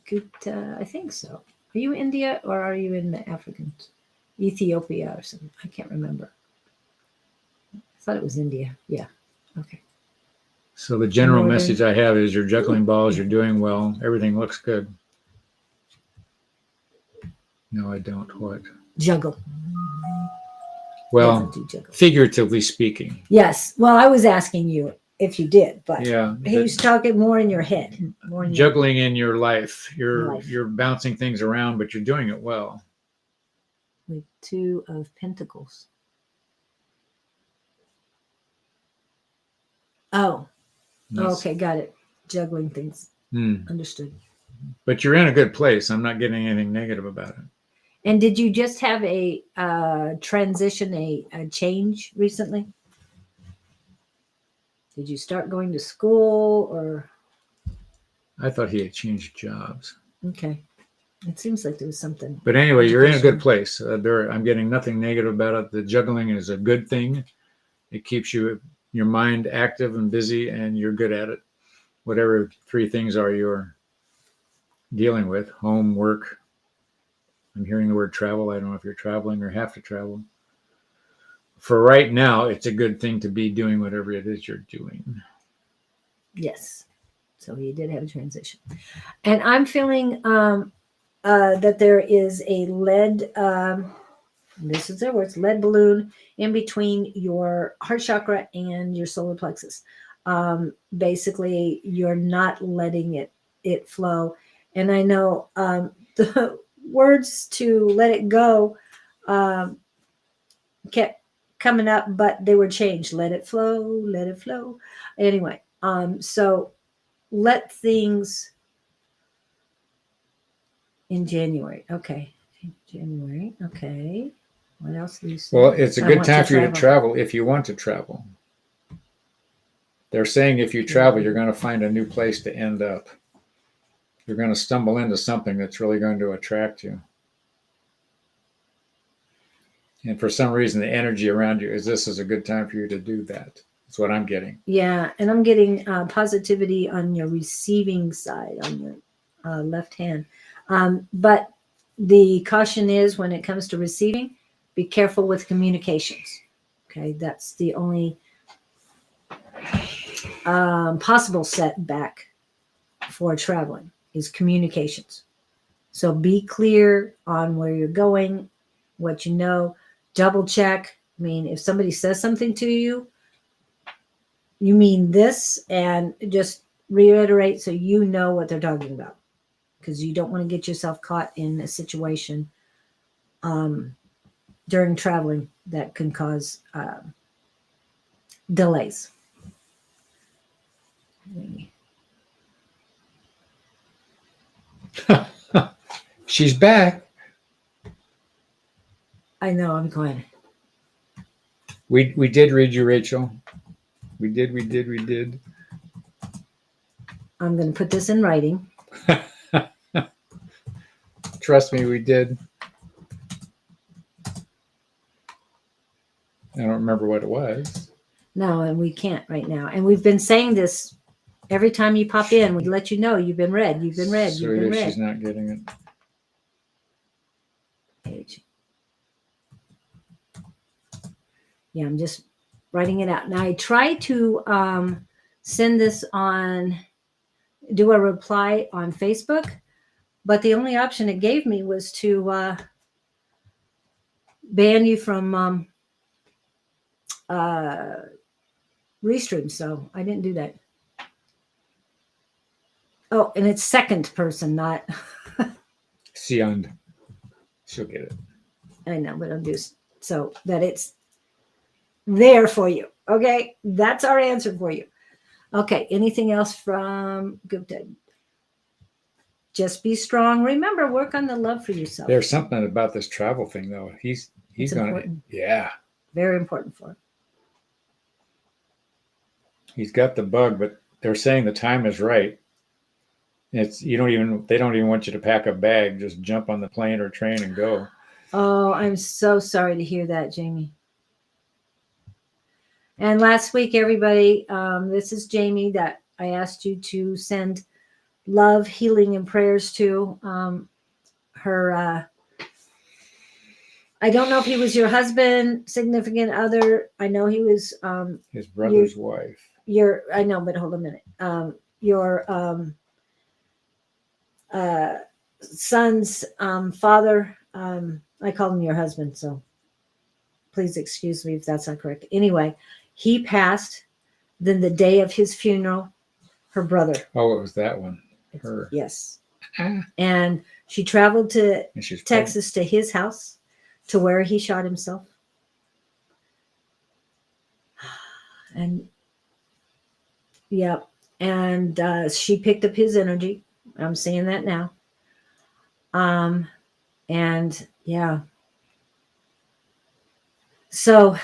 S1: Gupta, I think so. Are you India or are you in the African Ethiopia or something? I can't remember. I thought it was India. Yeah. Okay.
S2: So the general
S1: Northern.
S2: message I have is you're juggling balls, you're doing well, everything looks good. No, I don't. What?
S1: Juggle.
S2: Well,
S1: doesn't do juggling.
S2: figuratively speaking.
S1: Yes. Well, I was asking you if you did, but
S2: Yeah.
S1: he's talking more in your head. More in your
S2: Juggling in your life. You're
S1: Life.
S2: you're bouncing things around, but you're doing it well.
S1: with 2 of Pentacles. Oh,
S2: Yes.
S1: okay, got it. Juggling things.
S2: Hmm.
S1: Understood.
S2: But you're in a good place. I'm not getting anything negative about it.
S1: And did you just have a transition, a change recently? Did you start going to school or?
S2: I thought he had changed jobs.
S1: Okay. It seems like there was something.
S2: But anyway, you're in a good
S1: educational.
S2: place. I'm getting nothing negative about it. The juggling is a good thing. It keeps your mind active and busy, and you're good at it. Whatever 3 things are you're dealing with: home, work. I'm hearing the word travel. I don't know if you're traveling or have to travel. For right now, it's a good thing to be doing whatever it is you're doing.
S1: Yes. So he did have a transition. And I'm feeling that there is a lead, this is their words, lead balloon in between your heart chakra and your solar plexus. Basically, you're not letting it flow. And I know the words to let it go kept coming up, but they were changed. Let it flow, let it flow. Anyway, so let things in January. Okay. January. Okay. What else do you say?
S2: Well, it's a
S1: I
S2: good
S1: want
S2: time for you to
S1: travel.
S2: travel if you want to travel. They're saying if you travel, you're going to find a new place to end up. You're going to stumble into something that's really going to attract you. And for some reason, the energy around you is this is a good time for you to do that. That's what I'm getting.
S1: Yeah, and I'm getting positivity on your receiving side, on your left hand. But the caution is when it comes to receiving, be careful with communications. Okay, that's the only possible setback for traveling is communications. So be clear on where you're going, what you know, double check. I mean, if somebody says something to you, you mean this, and just reiterate so you know what they're talking about, because you don't want to get yourself caught in a situation during traveling that can cause delays.
S2: She's back.
S1: I know, I'm going.
S2: We did read you, Rachel. We did.
S1: I'm going to put this in writing.
S2: Trust me, we did. I don't remember what it was.
S1: No, and we can't right now. And we've been saying this every time you pop in. We let you know you've been read. You've been read.
S2: So
S1: You've been read.
S2: she's not getting it.
S1: Page. Yeah, I'm just writing it out. Now I try to send this on, do a reply on Facebook, but the only option it gave me was to ban you from Restream, so I didn't do that. Oh, and it's second person, not.
S2: Siand. She'll get it.
S1: I know, but I'm just so that it's there for you. Okay, that's our answer for you. Okay, anything else from Gupta? Just be strong. Remember, work on the love for yourself.
S2: There's something about this travel thing, though. He's going
S1: important.
S2: to, yeah.
S1: Very important for him.
S2: He's got the bug, but they're saying the time is right. They don't even want you to pack a bag. Just jump on the plane or train and go.
S1: Oh, I'm so sorry to hear that, Jamie. And last week, everybody, this is Jamie that I asked you to send love, healing, and prayers to. Her, I don't know if he was your husband, significant other. I know he was
S2: His brother's wife.
S1: I know, but hold a minute. Your son's father. I call him your husband, so Please excuse me if that's not correct. Anyway, he passed. Then the day of his funeral, her brother.
S2: Oh, it was that one. Her.
S1: Yes.
S2: Ah.
S1: And she traveled to
S2: And she's
S1: Texas to his house, to where he shot himself. And yeah, and she picked up his energy. I'm saying that now. And yeah. So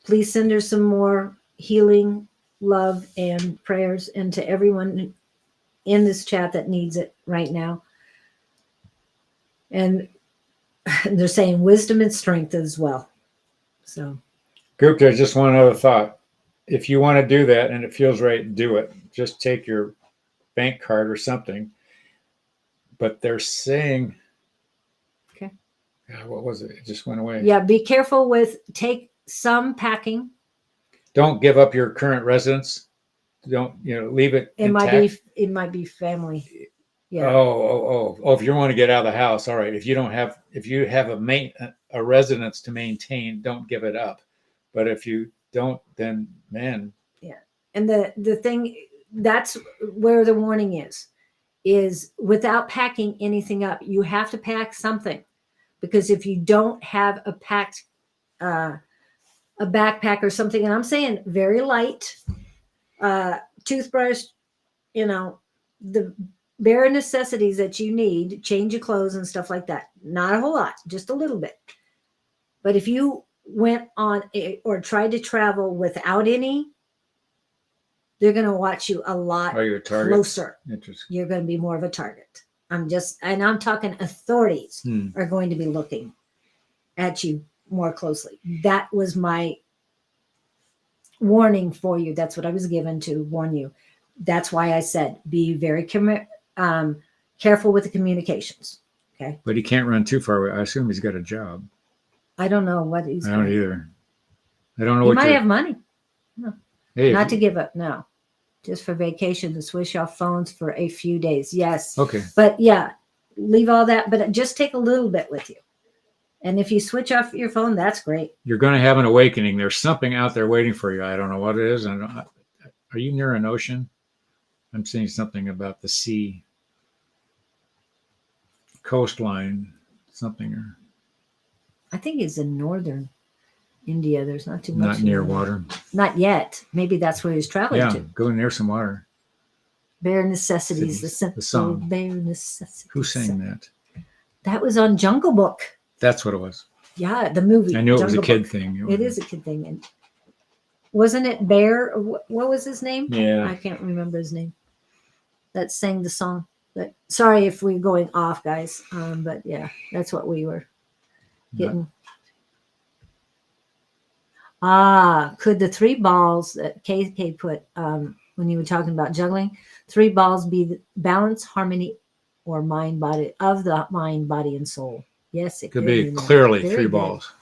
S1: please send her some more healing, love, and prayers, and to everyone in this chat that needs it right now. And they're saying wisdom and strength as well. So,
S2: Gupta, just one other thought. If you want to do that and it feels right, do it. Just take your bank card or something. But they're saying,
S1: okay.
S2: God, what was it? It just went away.
S1: Yeah, be careful take some packing.
S2: Don't give up your current residence. Don't, leave it intact.
S1: It might be family. Yeah.
S2: Oh, if you want to get out of the house, all right. If you have a residence to maintain, don't give it up. But if you don't, then man.
S1: Yeah. And the thing, that's where the warning is without packing anything up, you have to pack something, because if you don't have a packed a backpack or something, and I'm saying very light, toothbrush, the bare necessities that you need, change your clothes and stuff like that. Not a whole lot, just a little bit. But if you went on or tried to travel without any, they're going to watch you a lot closer. You're going to be more of a target. I'm talking authorities are going to be looking at you more closely. That was my warning for you. That's what I was given to warn you. That's why I said, be very careful with the communications. Okay.
S2: But he can't run too far away. I assume he's got a job.
S1: I don't know what he's
S2: I don't either. I don't know
S1: he
S2: what
S1: might have money. No.
S2: Hey,
S1: Not to give up. No. Just for vacation, to switch off phones for a few days. Yes.
S2: Okay.
S1: But yeah, leave all that, but just take a little bit with you. And if you switch off your phone, that's great.
S2: You're going to have an awakening. There's something out there waiting for you. I don't know what it is. Are you near an ocean? I'm seeing something about the sea, coastline, something.
S1: I think it's in northern India. There's not too much.
S2: Not near water.
S1: Not yet. Maybe that's where he's traveling to.
S2: Go near some water.
S1: Bare necessities. The
S2: song.
S1: Bare necessities.
S2: Who sang that?
S1: That was on Jungle Book.
S2: That's what it was.
S1: Yeah, the movie.
S2: I knew it was a
S1: Jungle
S2: kid
S1: Book.
S2: thing.
S1: It is a kid thing. And wasn't it Bear? What was his name?
S2: Yeah.
S1: I can't remember his name. That sang the song. But sorry if we're going off, guys. But yeah, that's what we were getting. Could the 3 balls that KK put when you were talking about juggling, 3 balls be the balance, harmony, or mind, body, of the mind, body, and soul? Yes, it
S2: could be clearly 3 balls.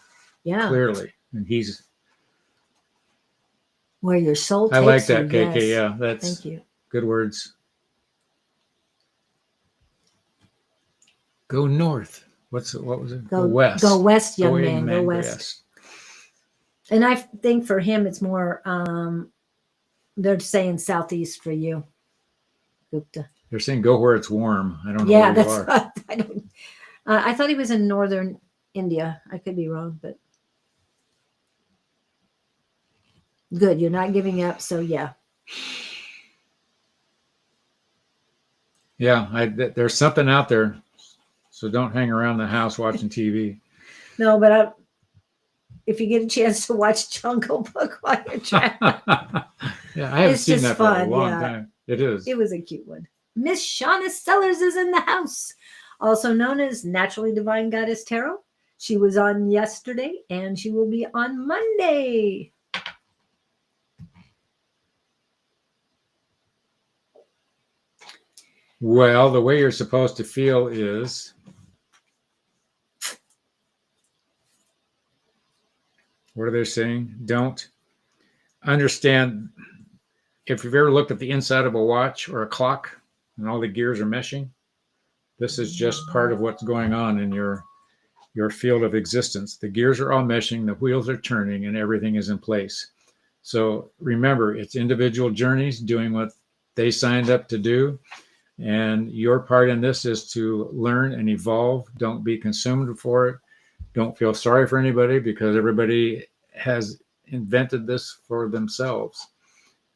S1: Yeah.
S2: Clearly. And he's
S1: where your soul takes
S2: I like that,
S1: you.
S2: KK.
S1: Yes.
S2: Yeah, that's
S1: thank you.
S2: Good words. Go north. What was it? Go west.
S1: Go west, young man. Go west.
S2: Yes.
S1: And I think for him, it's more, they're saying southeast for you, Gupta.
S2: They're saying go where it's warm. I don't know
S1: Yeah,
S2: where you
S1: that's
S2: are.
S1: I don't. I thought he was in northern India. I could be wrong, but good. You're not giving up. So yeah.
S2: Yeah, there's something out there. So don't hang around the house watching TV.
S1: No, but if you get a chance to watch Jungle Book while you're traveling.
S2: Yeah, I haven't
S1: It's
S2: seen
S1: just
S2: that
S1: fun,
S2: for a long
S1: yeah.
S2: time. It is.
S1: It was a cute one. Miss Shauna Sellers is in the house, also known as Naturally Divine Goddess Tarot. She was on yesterday and she will be on Monday.
S2: Well, the way you're supposed to feel is what are they saying? Don't understand. If you've ever looked at the inside of a watch or a clock and all the gears are meshing, this is just part of what's going on in your your field of existence. The gears are all meshing, the wheels are turning, and everything is in place. So remember, it's individual journeys doing what they signed up to do. And your part in this is to learn and evolve. Don't be consumed for it. Don't feel sorry for anybody, because everybody has invented this for themselves.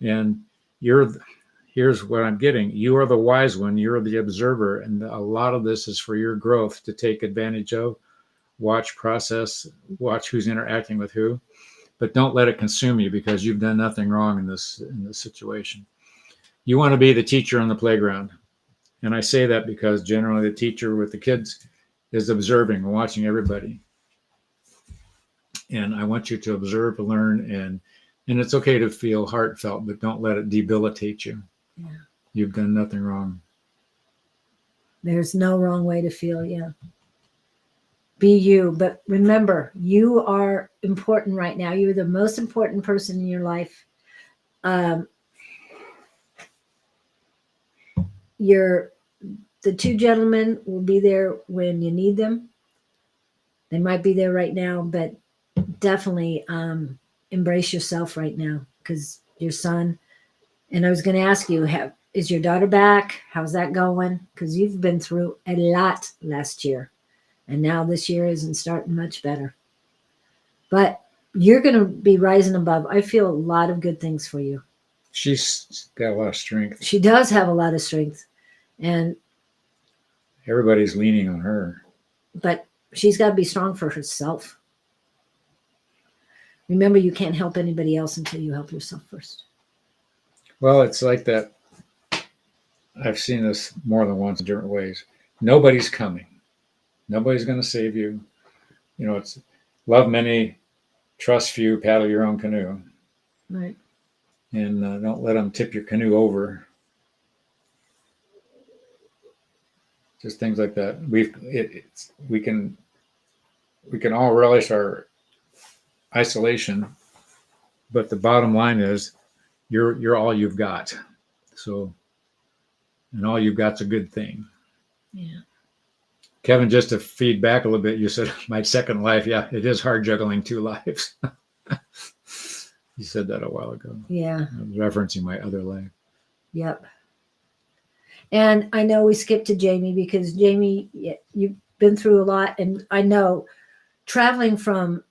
S2: And here's what I'm getting. You are the wise one. You're the observer. And a lot of this is for your growth to take advantage of. Watch, process, watch who's interacting with who. But don't let it consume you, because you've done nothing wrong in this situation. You want to be the teacher on the playground. And I say that because generally the teacher with the kids is observing and watching everybody. And I want you to observe, learn, and it's okay to feel heartfelt, but don't let it debilitate you.
S1: Yeah.
S2: You've done nothing wrong.
S1: There's no wrong way to feel. Yeah. Be you. But remember, you are important right now. You're the most important person in your life. The two gentlemen will be there when you need them. They might be there right now, but definitely embrace yourself right now, because your son. And I was going to ask you, is your daughter back? How's that going? Because you've been through a lot last year, and now this year isn't starting much better. But you're going to be rising above. I feel a lot of good things for you.
S2: She's got a lot of strength.
S1: She does have a lot of strength, and
S2: everybody's leaning on her.
S1: But she's got to be strong for herself. Remember, you can't help anybody else until you help yourself first.
S2: Well, it's like that. I've seen this more than once in different ways. Nobody's coming. Nobody's going to save you. You know, it's love many, trust few, paddle your own canoe.
S1: Right.
S2: And don't let them tip your canoe over. Just things like that. We can all relish our isolation, but the bottom line is you're all you've got. So, and all you've got's a good thing.
S1: Yeah.
S2: Kevin, just to feed back a little bit, you said my second life. Yeah, it is hard juggling two lives. You said that a while ago.
S1: Yeah.
S2: I was referencing my other life.
S1: Yep. And I know we skipped to Jamie, because Jamie, you've been through a lot. And I know traveling from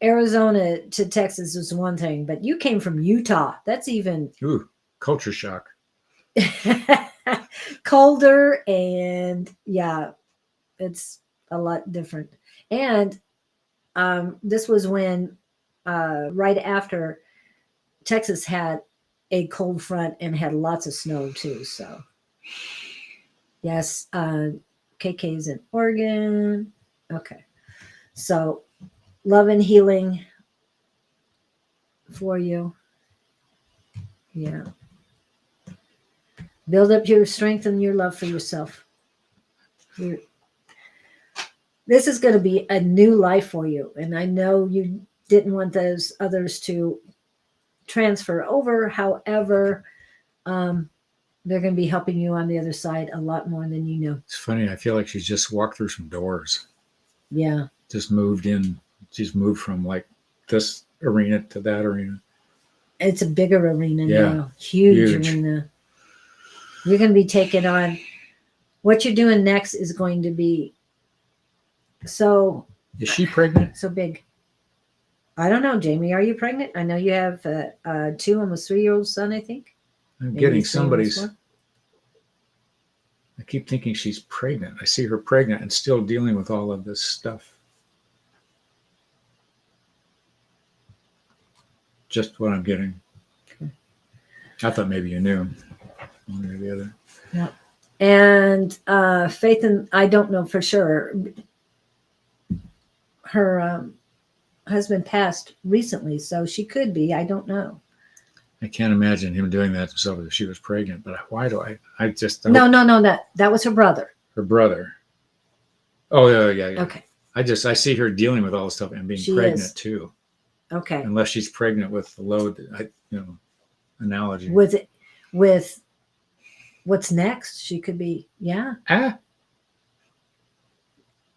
S1: Arizona to Texas is one thing, but you came from Utah. That's even
S2: Culture shock.
S1: colder, and yeah, it's a lot different. And this was when right after Texas had a cold front and had lots of snow too. So yes, KK's in Oregon. Okay. So love and healing for you. Yeah. Build up your strength and your love for yourself. This is going to be a new life for you. And I know you didn't want those others to transfer over. However, they're going to be helping you on the other side a lot more than you know.
S2: It's funny. I feel like she's just walked through some doors.
S1: Yeah.
S2: Just moved in. She's moved from like this arena to that arena.
S1: It's a bigger arena now. Huge arena. You're going to be taking on. What you're doing next is going to be so.
S2: Is she pregnant?
S1: So big. I don't know, Jamie. Are you pregnant? I know you have a 2, almost 3-year-old son, I think.
S2: I'm getting somebody's. I keep thinking she's pregnant. I see her pregnant and still dealing with all of this stuff. Just what I'm getting. Okay. I thought maybe you knew one or the other.
S1: Yeah. And Faith, and I don't know for sure. Her husband passed recently, so she could be. I don't know.
S2: I can't imagine him doing that to himself if she was pregnant. But why do I just
S1: No. That was her brother.
S2: Her brother. Oh yeah.
S1: Okay.
S2: I see her dealing with all this stuff and being pregnant too.
S1: Okay.
S2: Unless she's pregnant with the load, analogy.
S1: With what's next? She could be, yeah.
S2: Ah.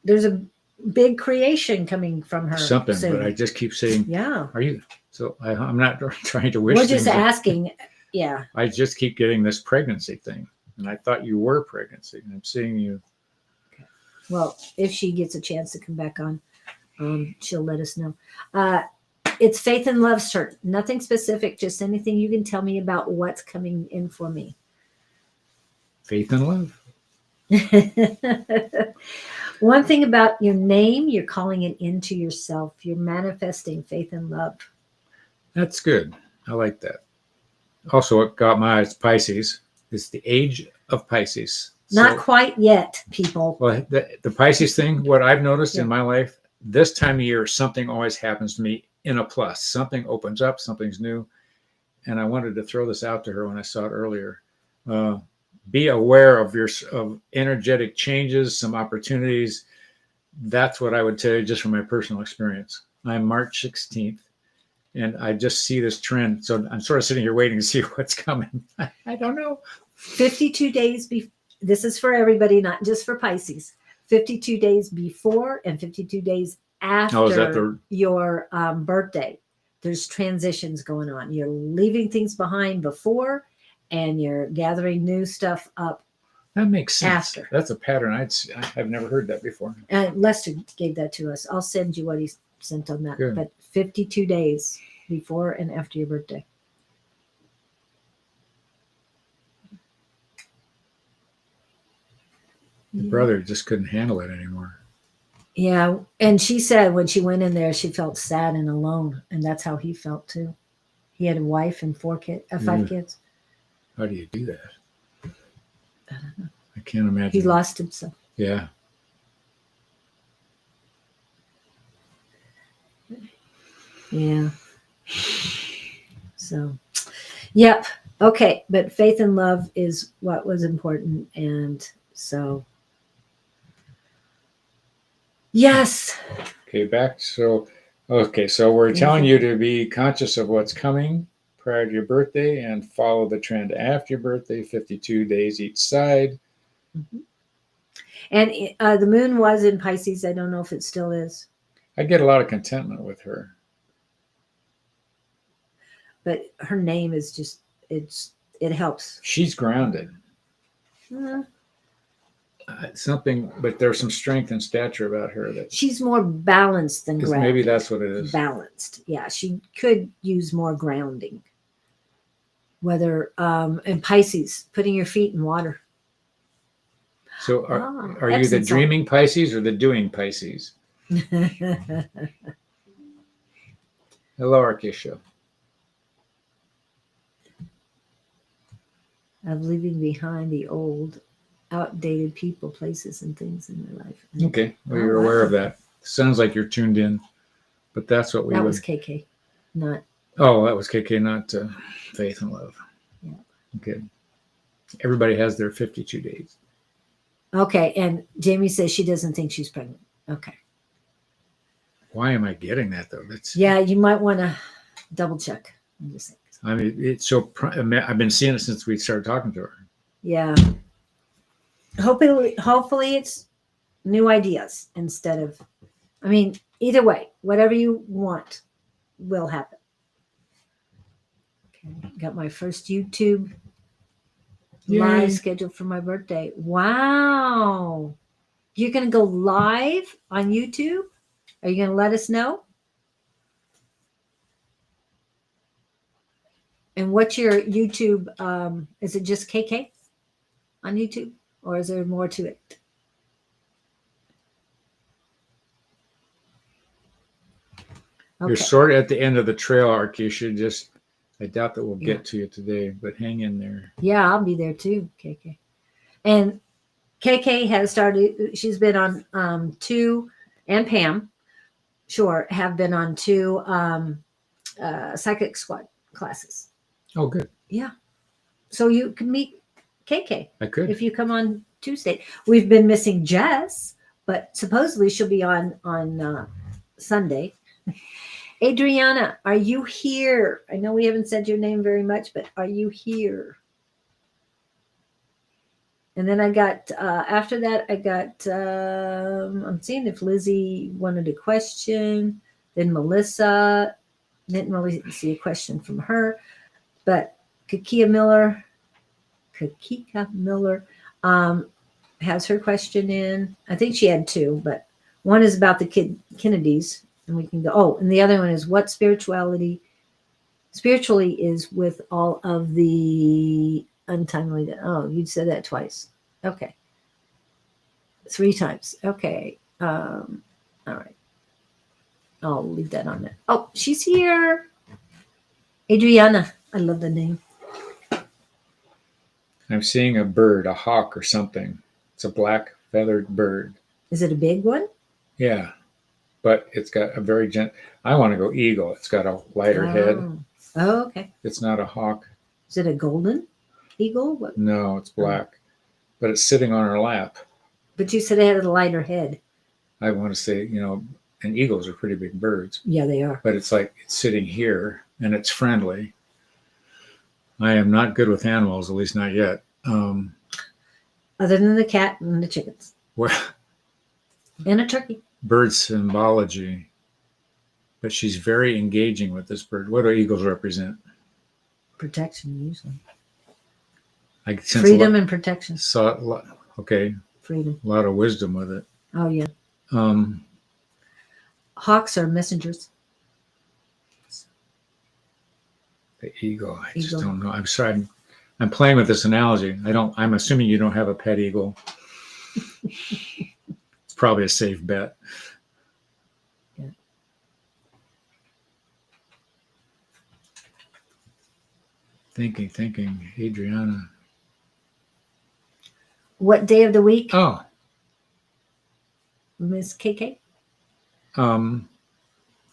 S1: There's a big creation coming from her.
S2: something,
S1: soon.
S2: but I just keep saying,
S1: Yeah.
S2: are you? So I'm not trying to wish
S1: We're just
S2: things.
S1: asking. Yeah.
S2: I just keep getting this pregnancy thing. And I thought you were pregnancy. And I'm seeing you.
S1: Well, if she gets a chance to come back on, she'll let us know. It's faith and love, certain. Nothing specific, just anything you can tell me about what's coming in for me.
S2: Faith and love.
S1: One thing about your name, you're calling it into yourself. You're manifesting faith and love.
S2: That's good. I like that. Also, what got my eyes, Pisces. It's the age of Pisces.
S1: Not quite yet, people.
S2: Well, the Pisces thing, what I've noticed
S1: Yeah.
S2: in my life, this time of year, something always happens to me in a plus. Something opens up, something's new. And I wanted to throw this out to her when I saw it earlier. Be aware of of energetic changes, some opportunities. That's what I would tell you just from my personal experience. I'm March 16th, and I just see this trend. So I'm sort of sitting here waiting to see what's coming. I don't know.
S1: 52 days. This is for everybody, not just for Pisces. 52 days before and 52 days after
S2: Oh, is that
S1: your birthday. There's transitions going on. You're leaving things behind before, and you're gathering new stuff up.
S2: That makes sense.
S1: After.
S2: That's a pattern. I've never heard that before.
S1: Lester gave that to us. I'll send you what he sent on that.
S2: Good.
S1: But 52 days before and after your birthday.
S2: The brother just couldn't handle it anymore.
S1: Yeah. And she said when she went in there, she felt sad and alone. And that's how he felt too. He had a wife and 5 kids.
S2: How do you do that?
S1: I don't know.
S2: I can't imagine.
S1: He lost himself.
S2: Yeah.
S1: Yeah. So, yep. Okay. But faith and love is what was important. And so, yes.
S2: Okay, back. So we're telling you to be conscious of what's coming prior to your birthday and follow the trend after your birthday, 52 days each side.
S1: Mm-hmm. And the moon was in Pisces. I don't know if it still is.
S2: I get a lot of contentment with her.
S1: But her name is just, it helps.
S2: She's grounded. Something, but there's some strength and stature about her that
S1: She's more balanced than grounded.
S2: maybe that's what it is.
S1: Balanced. Yeah, she could use more grounding. Whether in Pisces, putting your feet in water.
S2: So are you the
S1: Epsom salt.
S2: dreaming Pisces or the doing Pisces? Hello, Arkisha.
S1: Of leaving behind the old, outdated people, places, and things in their life.
S2: Okay, well, you're aware of that. Sounds like you're tuned in, but that's what we
S1: That
S2: would.
S1: was KK, not.
S2: Oh, that was KK, not faith and love.
S1: Yeah.
S2: Okay. Everybody has their 52 days.
S1: Okay, and Jamie says she doesn't think she's pregnant. Okay.
S2: Why am I getting that though? That's
S1: Yeah, you might want to double check. I'm just saying.
S2: I mean, it's so. I've been seeing it since we started talking to her.
S1: Yeah. Hopefully it's new ideas instead of. I mean, either way, whatever you want will happen. Okay, got my first YouTube live scheduled for my birthday. Wow. You're going to go live on YouTube? Are you going to let us know? And what's your YouTube? Is it just KK on YouTube? Or is there more to it? Okay.
S2: You're sort of at the end of the trail, Ark. You should just. I doubt that we'll get to you today, but hang in there.
S1: Yeah, I'll be there too, KK. And KK has started. She's been on 2, and Pam, sure, have been on 2 psychic squad classes.
S2: Oh, good.
S1: Yeah. So you can meet KK.
S2: I could.
S1: If you come on Tuesday. We've been missing Jess, but supposedly she'll be on Sunday. Adriana, are you here? I know we haven't said your name very much, but are you here? And then I got, after that, I got, I'm seeing if Lizzie wanted a question. Then Melissa, didn't really see a question from her. But Kikika Miller has her question in. I think she had two, but one is about the Kennedys. And we can go, oh, and the other one is what spiritually is with all of the untimely. Oh, you said that twice. Okay. 3 times. Okay. All right. I'll leave that on there. Oh, she's here. Adriana. I love the name.
S2: I'm seeing a bird, a hawk or something. It's a black feathered bird.
S1: Is it a big one?
S2: Yeah. But it's got a very I want to go eagle. It's got a lighter head.
S1: Oh, okay.
S2: It's not a hawk.
S1: Is it a golden eagle? What?
S2: No, it's black. But it's sitting on her lap.
S1: But you said it had a lighter head.
S2: I want to say, and eagles are pretty big birds.
S1: Yeah, they are.
S2: But it's like it's sitting here and it's friendly. I am not good with animals, at least not yet.
S1: Other than the cat and the chickens. And a turkey.
S2: Bird symbology. But she's very engaging with this bird. What do eagles represent?
S1: Protection, usually.
S2: I sense
S1: Freedom and protection.
S2: Okay.
S1: Freedom.
S2: A lot of wisdom with it.
S1: Oh, yeah. Hawks are messengers.
S2: The eagle. I just don't know. I'm sorry. I'm playing with this analogy. I'm assuming you don't have a pet eagle. It's probably a safe bet.
S1: Yeah.
S2: Thinking. Adriana.
S1: What day of the week?
S2: Oh.
S1: Miss KK?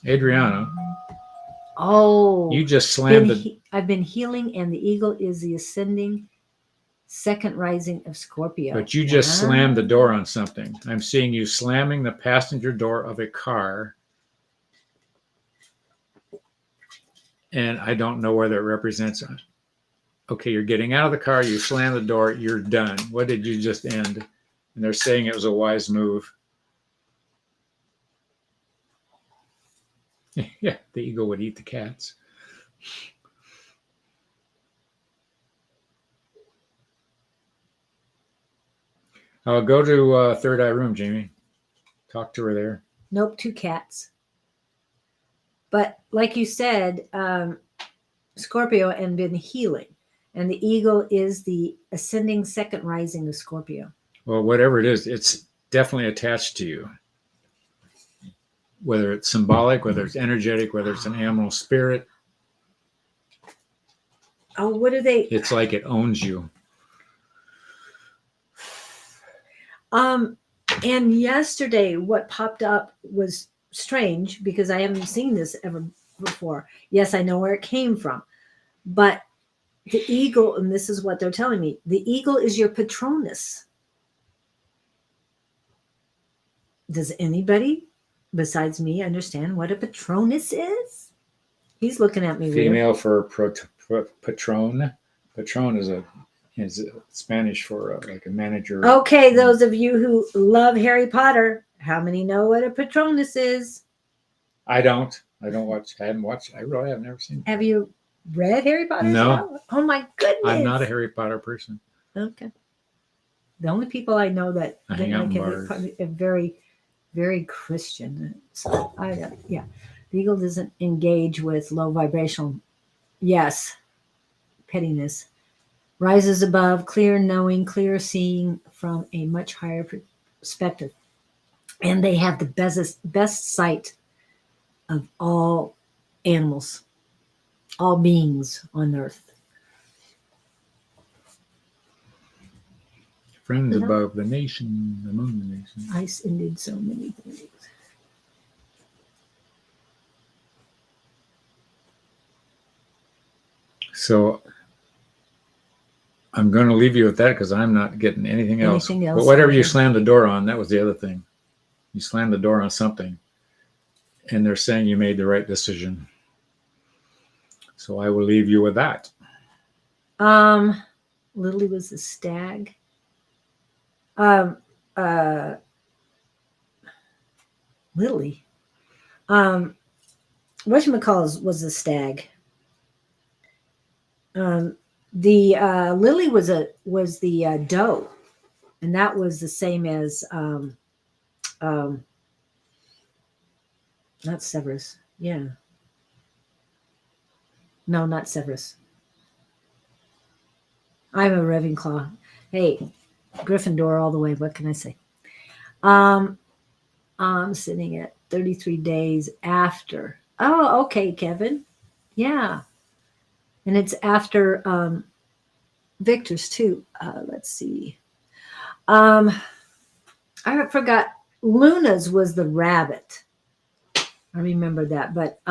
S2: Adriana.
S1: Oh.
S2: You just slammed
S1: I've been healing, and the eagle is the ascending second rising of Scorpio.
S2: But you just slammed the door on something. I'm seeing you slamming the passenger door of a car. And I don't know whether it represents. Okay, you're getting out of the car, you slam the door, you're done. What did you just end? And they're saying it was a wise move. Yeah, the eagle would eat the cats. I'll go to third eye room, Jamie. Talk to her there.
S1: Nope, 2 cats. But like you said, Scorpio and been healing. And the eagle is the ascending second rising of Scorpio.
S2: Well, whatever it is, it's definitely attached to you. Whether it's symbolic, whether it's energetic, whether it's an animal spirit.
S1: Oh, what are they?
S2: It's like it owns you.
S1: And yesterday what popped up was strange because I haven't seen this ever before. Yes, I know where it came from. But the eagle, and this is what they're telling me, the eagle is your Patronus. Does anybody besides me understand what a Patronus is? He's looking at me weird.
S2: Female for patron. Patron is Spanish for like a manager.
S1: Okay, those of you who love Harry Potter, how many know what a Patronus is?
S2: I don't watch. I haven't watched. I really have never seen it.
S1: Have you read Harry Potter?
S2: No.
S1: Oh my goodness.
S2: I'm not a Harry Potter person.
S1: Okay. The only people I know that
S2: I hang out in bars.
S1: are very, very Christian. So yeah. The eagle doesn't engage with low vibrational. Yes. Pettiness. Rises above, clear knowing, clear seeing from a much higher perspective. And they have the best sight of all animals, all beings on earth.
S2: Friends above the nation, among the nations.
S1: Ice ended so many things.
S2: So I'm going to leave you with that because I'm not getting anything else. But whatever you slammed the door on, that was the other thing. You slammed the door on something. And they're saying you made the right decision. So I will leave you with that.
S1: Lily was a stag. Lily. Whatchamacallit was the stag. The Lily was the doe, and that was the same as not Severus. Yeah. No, not Severus. I'm a Ravenclaw. Hey, Gryffindor all the way. What can I say? I'm sitting at 33 days after. Oh, okay, Kevin. Yeah. And it's after Victor's too. Let's see. I forgot. Luna's was the rabbit. I remember that. But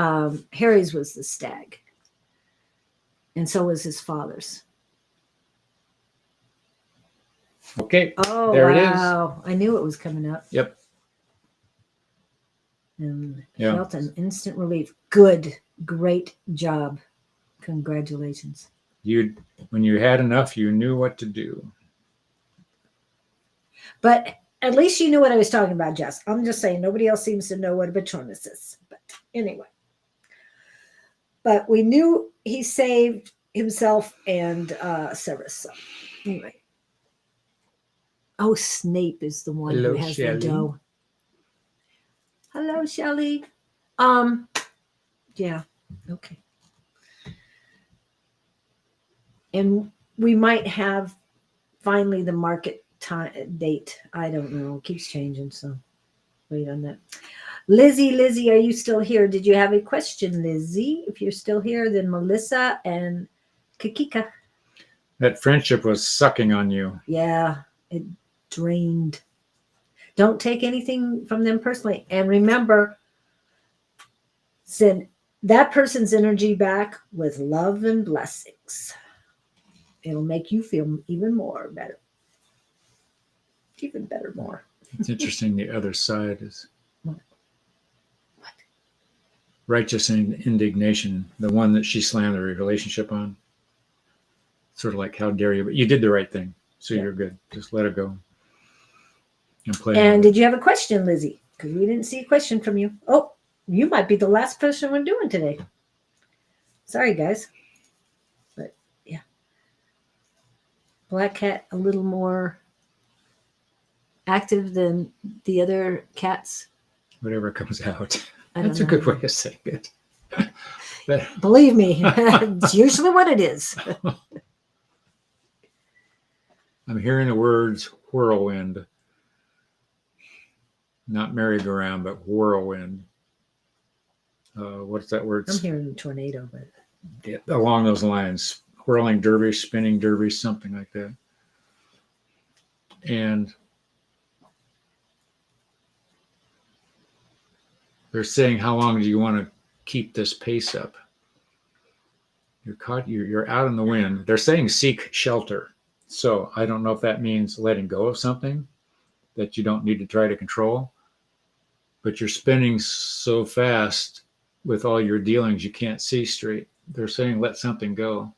S1: Harry's was the stag. And so was his father's.
S2: Okay.
S1: Oh,
S2: there
S1: wow. I knew it was coming up.
S2: Yep.
S1: And
S2: Yeah.
S1: felt an instant relief. Good. Great job. Congratulations.
S2: When you had enough, you knew what to do.
S1: But at least you knew what I was talking about, Jess. I'm just saying nobody else seems to know what a Patronus is. But anyway. But we knew he saved himself and Severus. So anyway. Oh, Snape is the one
S2: Hello,
S1: who has
S2: Shelley.
S1: the dough. Hello, Shelley. Yeah. Okay. And we might have finally the market date. I don't know. It keeps changing, so wait on that. Lizzie, are you still here? Did you have a question, Lizzie? If you're still here, then Melissa and Kikika.
S2: That friendship was sucking on you.
S1: Yeah, it drained. Don't take anything from them personally. And remember, send that person's energy back with love and blessings. It'll make you feel even better. Even better, more.
S2: It's interesting. The other side is
S1: What?
S2: righteous indignation, the one that she slammed the relationship on. Sort of like, how dare you? But you did the right thing, so
S1: Yeah.
S2: you're good. Just let it go and play.
S1: And did you have a question, Lizzie? Because we didn't see a question from you. Oh, you might be the last person we're doing today. Sorry, guys. But yeah. Black cat a little more active than the other cats.
S2: Whatever comes out.
S1: I don't
S2: That's a
S1: know.
S2: good way of saying it.
S1: Believe me, it's usually what it is.
S2: I'm hearing the words whirlwind. Not merry-go-round, but whirlwind. What's that word?
S1: I'm hearing tornado, but
S2: Yeah, along those lines. Whirling dervish, spinning dervish, something like that. And they're saying, how long do you want to keep this pace up? You're out in the wind. They're saying seek shelter. So I don't know if that means letting go of something that you don't need to try to control, but you're spinning so fast with all your dealings, you can't see straight. They're saying let something go.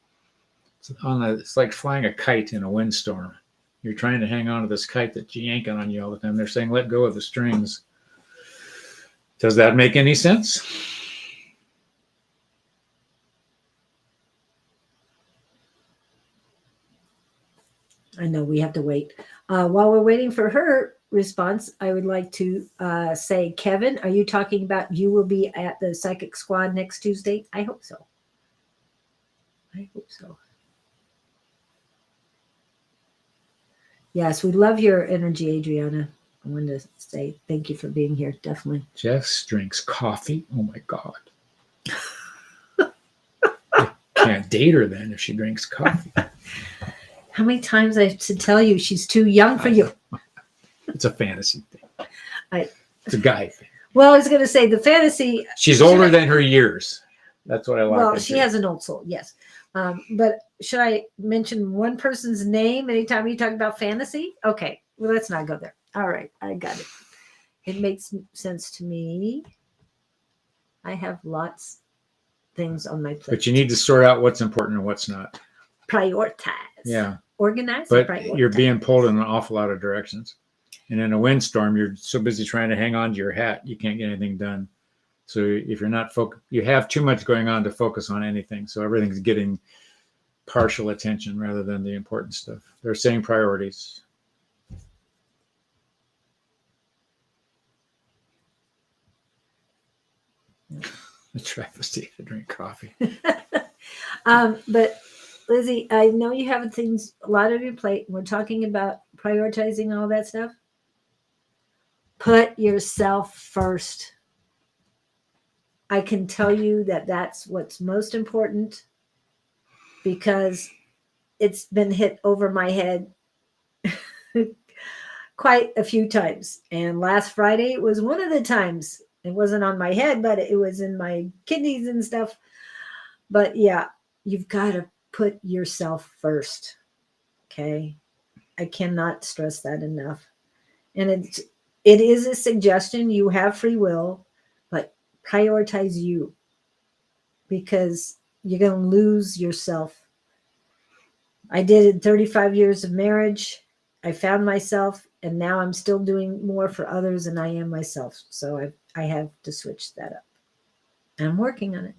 S2: It's like flying a kite in a windstorm. You're trying to hang on to this kite that's yanking on you all the time. They're saying let go of the strings. Does that make any sense?
S1: I know we have to wait. While we're waiting for her response, I would like to say, Kevin, are you talking about you will be at the Psychic Squad next Tuesday? I hope so. I hope so. Yes, we love your energy, Adriana. I wanted to say thank you for being here. Definitely.
S2: Jess drinks coffee. Oh my God. I can't date her then if she drinks coffee.
S1: How many times I have to tell you she's too young for you?
S2: It's a fantasy thing.
S1: I-
S2: It's a guy thing.
S1: Well, I was going to say the fantasy.
S2: She's older than her years. That's what I like.
S1: Well, she has an old soul, yes. But should I mention one person's name anytime you talk about fantasy? Okay, well, let's not go there. All right, I got it. It makes sense to me. I have lots of things on my plate.
S2: But you need to sort out what's important and what's not.
S1: Prioritize.
S2: Yeah.
S1: organized.
S2: But
S1: and
S2: you're
S1: prioritized.
S2: being pulled in an awful lot of directions. And in a windstorm, you're so busy trying to hang on to your hat, you can't get anything done. So if you're not focused, you have too much going on to focus on anything. So everything's getting partial attention rather than the important stuff. They're saying priorities. The travesty to drink coffee.
S1: But Lizzie, I know you have things, a lot on your plate. We're talking about prioritizing all that stuff. Put yourself first. I can tell you that that's what's most important, because it's been hit over my head quite a few times. And last Friday was one of the times. It wasn't on my head, but it was in my kidneys and stuff. But yeah, you've got to put yourself first. Okay. I cannot stress that enough. And it is a suggestion. You have free will, but prioritize you, because you're going to lose yourself. I did it 35 years of marriage. I found myself, and now I'm still doing more for others than I am myself. So I have to switch that up. And I'm working on it.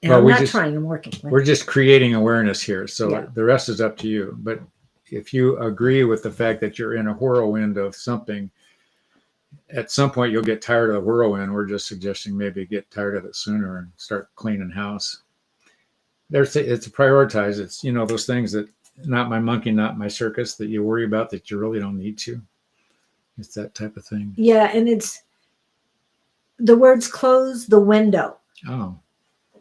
S1: And
S2: Well,
S1: I'm not trying, I'm working.
S2: We're just creating awareness here. So
S1: Yeah.
S2: the rest is up to you. But if you agree with the fact that you're in a whirlwind of something, at some point you'll get tired of the whirlwind. We're just suggesting maybe get tired of it sooner and start cleaning house. It's a prioritize. It's, those things that, not my monkey, not my circus, that you worry about that you really don't need to. It's that type of thing.
S1: Yeah, and it's the words close the window.
S2: Oh.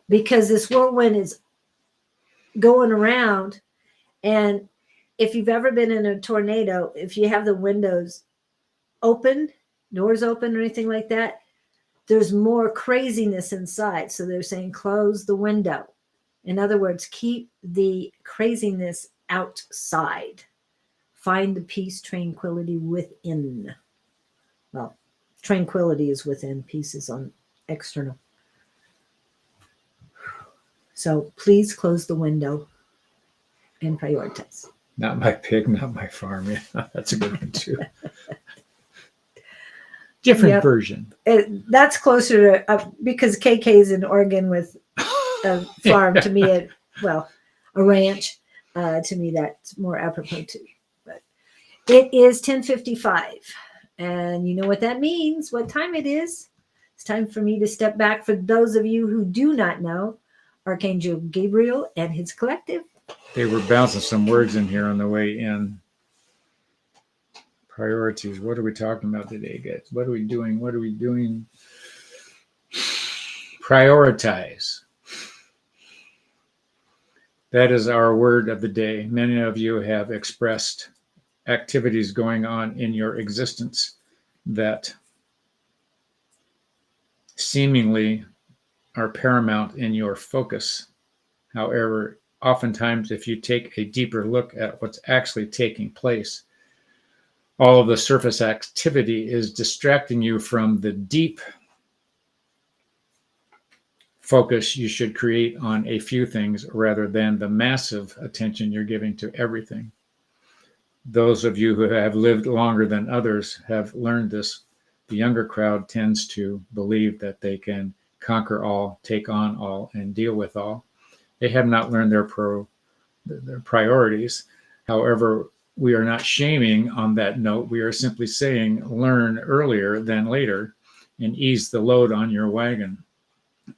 S1: Because this whirlwind is going around. And if you've ever been in a tornado, if you have the windows open, doors open or anything like that, there's more craziness inside. So they're saying close the window. In other words, keep the craziness outside. Find the peace, tranquility within. Well, tranquility is within, peace is on external. So please close the window and prioritize.
S2: Not my pig, not my farm. Yeah, that's a good one too. Different version.
S1: That's closer to, because KK is in Oregon with a farm. To me, a ranch. To me, that's more apropos too. But it is 10:55, and you know what that means. What time it is? It's time for me to step back. For those of you who do not know, Archangel Gabriel and his collective.
S2: They were bouncing some words in here on the way in. Priorities. What are we talking about today, guys? What are we doing? What are we doing? Prioritize. That is our word of the day. Many of you have expressed activities going on in your existence that seemingly are paramount in your focus. However, oftentimes, if you take a deeper look at what's actually taking place, all of the surface activity is distracting you from the deep focus you should create on a few things rather than the massive attention you're giving to everything. Those of you who have lived longer than others have learned this. The younger crowd tends to believe that they can conquer all, take on all, and deal with all. They have not learned their priorities. However, we are not shaming on that note. We are simply saying learn earlier than later and ease the load on your wagon.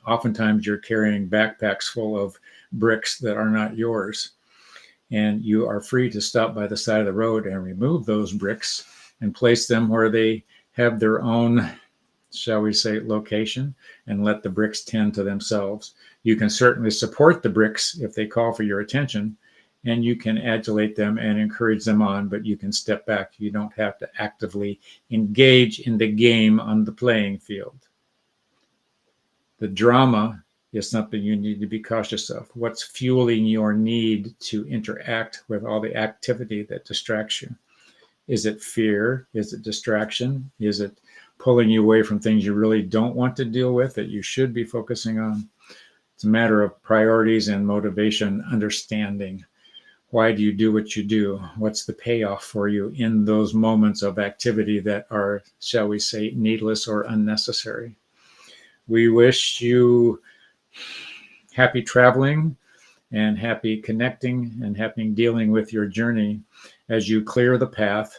S2: Oftentimes you're carrying backpacks full of bricks that are not yours. And you are free to stop by the side of the road and remove those bricks and place them where they have their own, shall we say, location, and let the bricks tend to themselves. You can certainly support the bricks if they call for your attention, and you can adulate them and encourage them on, but you can step back. You don't have to actively engage in the game on the playing field. The drama is something you need to be cautious of. What's fueling your need to interact with all the activity that distracts you? Is it fear? Is it distraction? Is it pulling you away from things you really don't want to deal with that you should be focusing on? It's a matter of priorities and motivation, understanding Why do you do what you do? What's the payoff for you in those moments of activity that are, shall we say, needless or unnecessary? We wish you happy traveling and happy connecting and happy dealing with your journey as you clear the path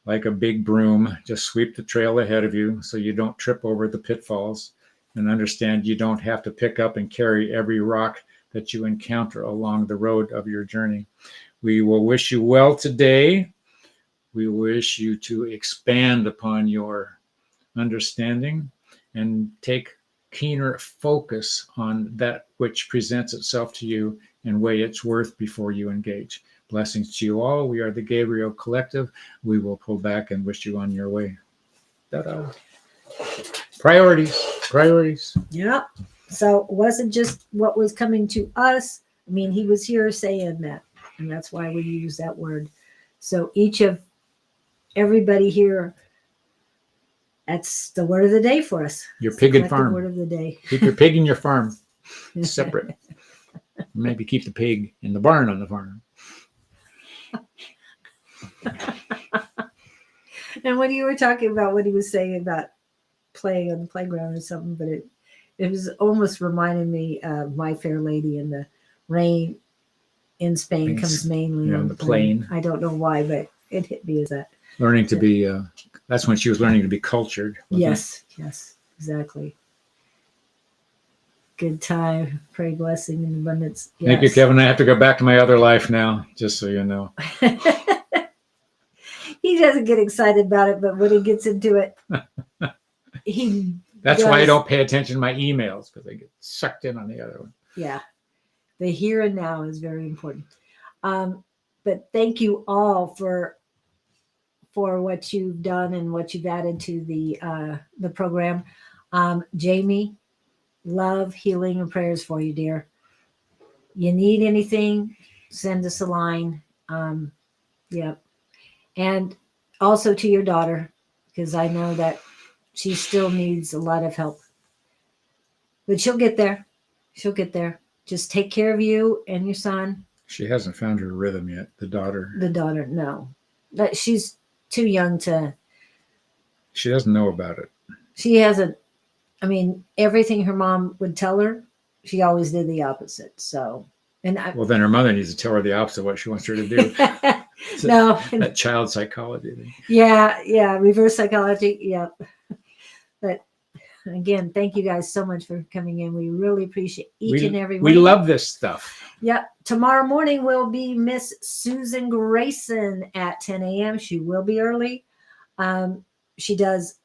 S2: like a big broom. Just sweep the trail ahead of you so you don't trip over the pitfalls, and understand you don't have to pick up and carry every rock that you encounter along the road of your journey. We will wish you well today. We wish you to expand upon your understanding and take keener focus on that which presents itself to you and weigh its worth before you engage. Blessings to you all. We are the Gabriel Collective. We will pull back and wish you on your way. Ta-da. Priorities.
S1: Yeah. So it wasn't just what was coming to us. I mean, he was here saying that, and that's why we use that word. So everybody here, that's the word of the day for us.
S2: Your
S1: It's
S2: pig
S1: the
S2: and farm.
S1: word of the day.
S2: Keep your pig in your farm separate. Maybe keep the pig in the barn on the farm.
S1: And when you were talking about what he was saying about playing on the playground or something, but it was almost reminding me of My Fair Lady, and the rain in Spain comes mainly
S2: on the plain.
S1: I don't know why, but it hit me as that.
S2: Learning to be, that's when she was learning to be cultured.
S1: Yes, exactly. Good time. Pray blessing and abundance. Yes.
S2: Thank you, Kevin. I have to go back to my other life now, just so you know.
S1: He doesn't get excited about it, but when he gets into it,
S2: That's why I don't pay attention to my emails, because I get sucked in on the other one.
S1: Yeah. The here and now is very important. But thank you all for what you've done and what you've added to the program. Jamie, love, healing, and prayers for you, dear. You need anything, send us a line. Yep. And also to your daughter, because I know that she still needs a lot of help. But she'll get there. She'll get there. Just take care of you and your son.
S2: She hasn't found her rhythm yet, the daughter.
S1: The daughter, no. But she's too young to.
S2: She doesn't know about it.
S1: She hasn't. I mean, everything her mom would tell her, she always did the opposite. So,
S2: well, then her mother needs to tell her the opposite of what she wants her to do.
S1: No.
S2: That child psychology thing.
S1: Yeah. Reverse psychology. Yep. But again, thank you guys so much for coming in. We really appreciate each and every one.
S2: We love this stuff.
S1: Yep. Tomorrow morning will be Miss Susan Grayson at 10 a.m. She will be early. She does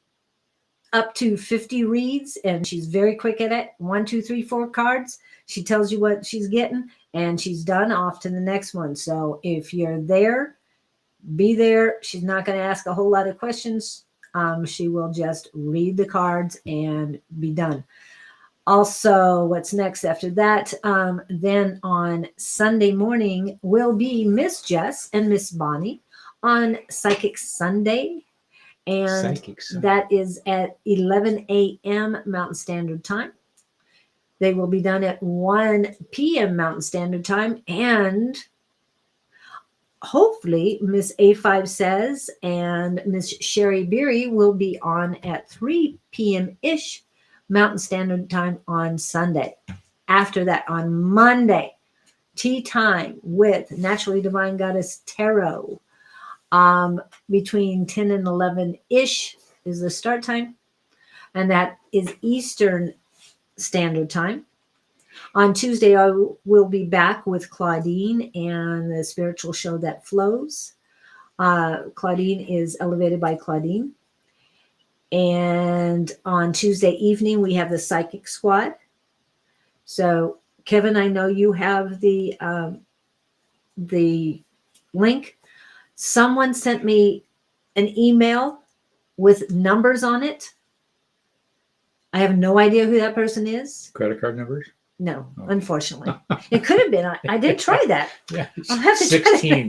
S1: up to 50 reads, and she's very quick at it. 1, 2, 3, 4 cards. She tells you what she's getting, and she's done, off to the next one. So if you're there, be there. She's not going to ask a whole lot of questions. She will just read the cards and be done. Also, what's next after that? Then on Sunday morning will be Miss Jess and Miss Bonnie on Psychic Sunday. And that is at 11 a.m. Mountain Standard Time. They will be done at 1 p.m. Mountain Standard Time. And hopefully Miss A5 Says and Miss Sherry Beery will be on at 3 p.m.-ish Mountain Standard Time on Sunday. After that, on Monday, tea time with Naturally Divine Goddess Tarot. Between 10 and 11-ish is the start time. And that is Eastern Standard Time. On Tuesday, I will be back with Claudine and the spiritual show that flows. Claudine is Elevated by Claudine. And on Tuesday evening, we have the Psychic Squad. So, Kevin, I know you have the link. Someone sent me an email with numbers on it. I have no idea who that person is.
S2: Credit card numbers?
S1: No, unfortunately. It could have been. I did try that.
S2: Yeah.
S1: I'll have to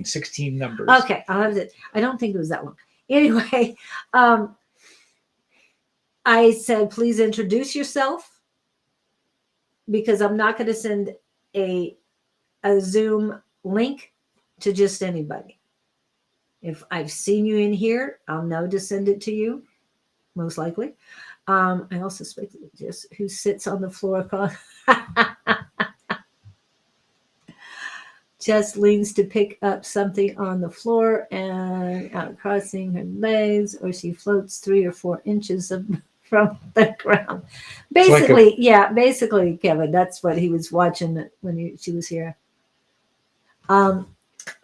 S2: 16 numbers.
S1: Okay. I'll have to. I don't think it was that long. Anyway, I said, please introduce yourself, because I'm not going to send a Zoom link to just anybody. If I've seen you in here, I'll know to send it to you, most likely. I also suspect just who sits on the floor across. Just leans to pick up something on the floor and out crossing her legs, or she floats 3 or 4 inches from the ground. Basically, basically, Kevin, that's what he was watching when she was here.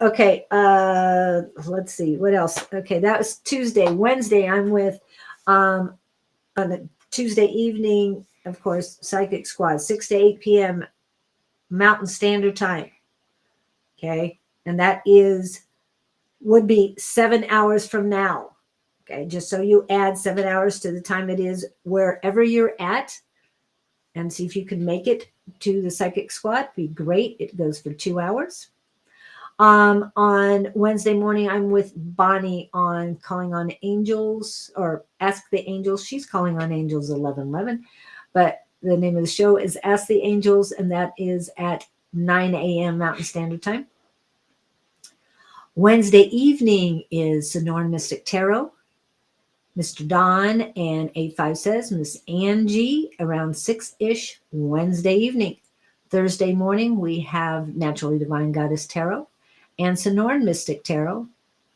S1: Okay, let's see what else. Okay, that was Tuesday. Wednesday, I'm with on the Tuesday evening, of course, Psychic Squad, 6 to 8 p.m. Mountain Standard Time. Okay, and that would be 7 hours from now. Okay, just so you add 7 hours to the time it is wherever you're at, and see if you can make it to the Psychic Squad. Be great. It goes for 2 hours. On Wednesday morning, I'm with Bonnie on Calling on Angels, or Ask the Angels. She's calling on Angels 1111, but the name of the show is Ask the Angels, and that is at 9 a.m. Mountain Standard Time. Wednesday evening is Sonoran Mystic Tarot. Mr. Don and 85 says Miss Angie around 6-ish Wednesday evening. Thursday morning, we have Naturally Divine Goddess Tarot and Sonoran Mystic Tarot,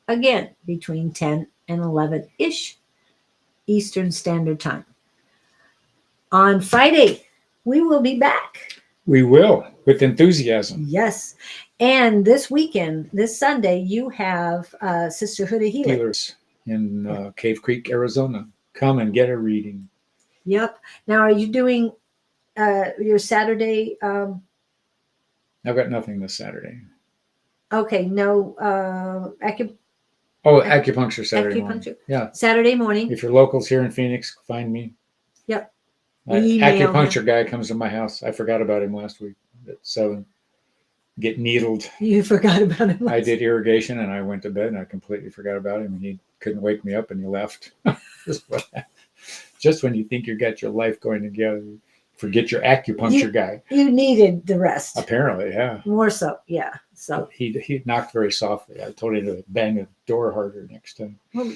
S1: again, between 10 and 11-ish Eastern Standard Time. On Friday, we will be back.
S2: We will, with enthusiasm.
S1: Yes. And this weekend, this Sunday, you have Sisterhood of Healing.
S2: Healers in Cave Creek, Arizona. Come and get a reading.
S1: Yep. Now, are you doing your Saturday?
S2: I've got nothing this Saturday.
S1: Okay. No.
S2: Acupuncture Saturday morning. Yeah.
S1: Saturday morning.
S2: If you're locals here in Phoenix, find me.
S1: Yep.
S2: Acupuncture guy comes to my house. I forgot about him last week at 7. Get needled.
S1: You forgot about him.
S2: I did irrigation and I went to bed and I completely forgot about him and he couldn't wake me up and he left. Just when you think you got your life going together, forget your acupuncture guy.
S1: You needed the rest.
S2: Apparently, yeah.
S1: More so, yeah. So
S2: he knocked very softly. I told him to bang the door harder next time.
S1: Well,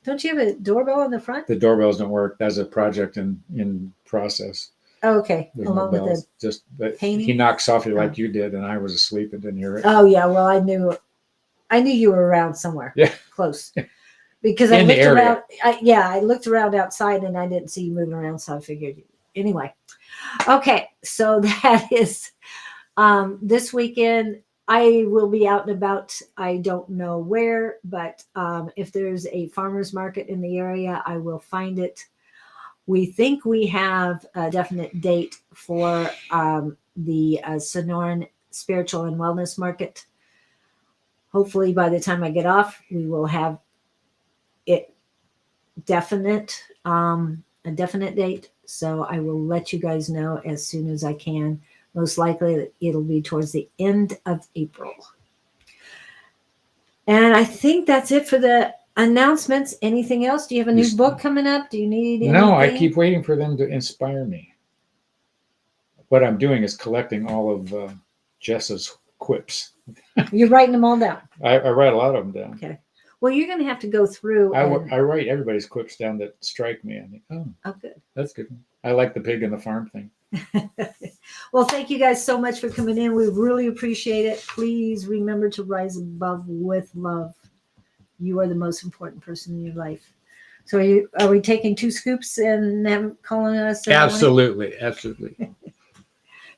S1: don't you have a doorbell in the front?
S2: The doorbells don't work. That's a project in process.
S1: Oh, okay.
S2: There's
S1: Along
S2: no
S1: with
S2: bells.
S1: the
S2: Just but
S1: painting?
S2: he knocked softly like you did, and I was asleep and didn't hear it.
S1: Oh yeah, well I knew you were around somewhere.
S2: Yeah.
S1: Close. Because I
S2: In the
S1: looked
S2: area.
S1: around. I looked around outside and I didn't see you moving around, so I figured you. Anyway, okay, so that is this weekend. I will be out and about. I don't know where, but if there's a farmer's market in the area, I will find it. We think we have a definite date for the Sonoran Spiritual and Wellness Market. Hopefully, by the time I get off, we will have it definite, a definite date. So I will let you guys know as soon as I can. Most likely, it'll be towards the end of April. And I think that's it for the announcements. Anything else? Do you have a new book coming up? Do you need anything?
S2: No, I keep waiting for them to inspire me. What I'm doing is collecting all of Jess's quips.
S1: You're writing them all down.
S2: I write a lot of them down.
S1: Okay. Well, you're going to have to go through.
S2: I write everybody's quips down that strike me. I think,
S1: oh, good.
S2: That's good. I like the pig and the farm thing.
S1: Well, thank you guys so much for coming in. We really appreciate it. Please remember to rise above with love. You are the most important person in your life. So are we taking 2 scoops and calling us?
S2: Absolutely.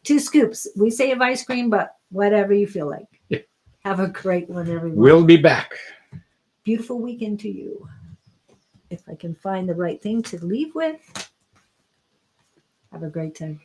S1: 2 scoops. We say of ice cream, but whatever you feel like.
S2: Yeah.
S1: Have a great one, everyone.
S2: We'll be back.
S1: Beautiful weekend to you. If I can find the right thing to leave with, have a great time.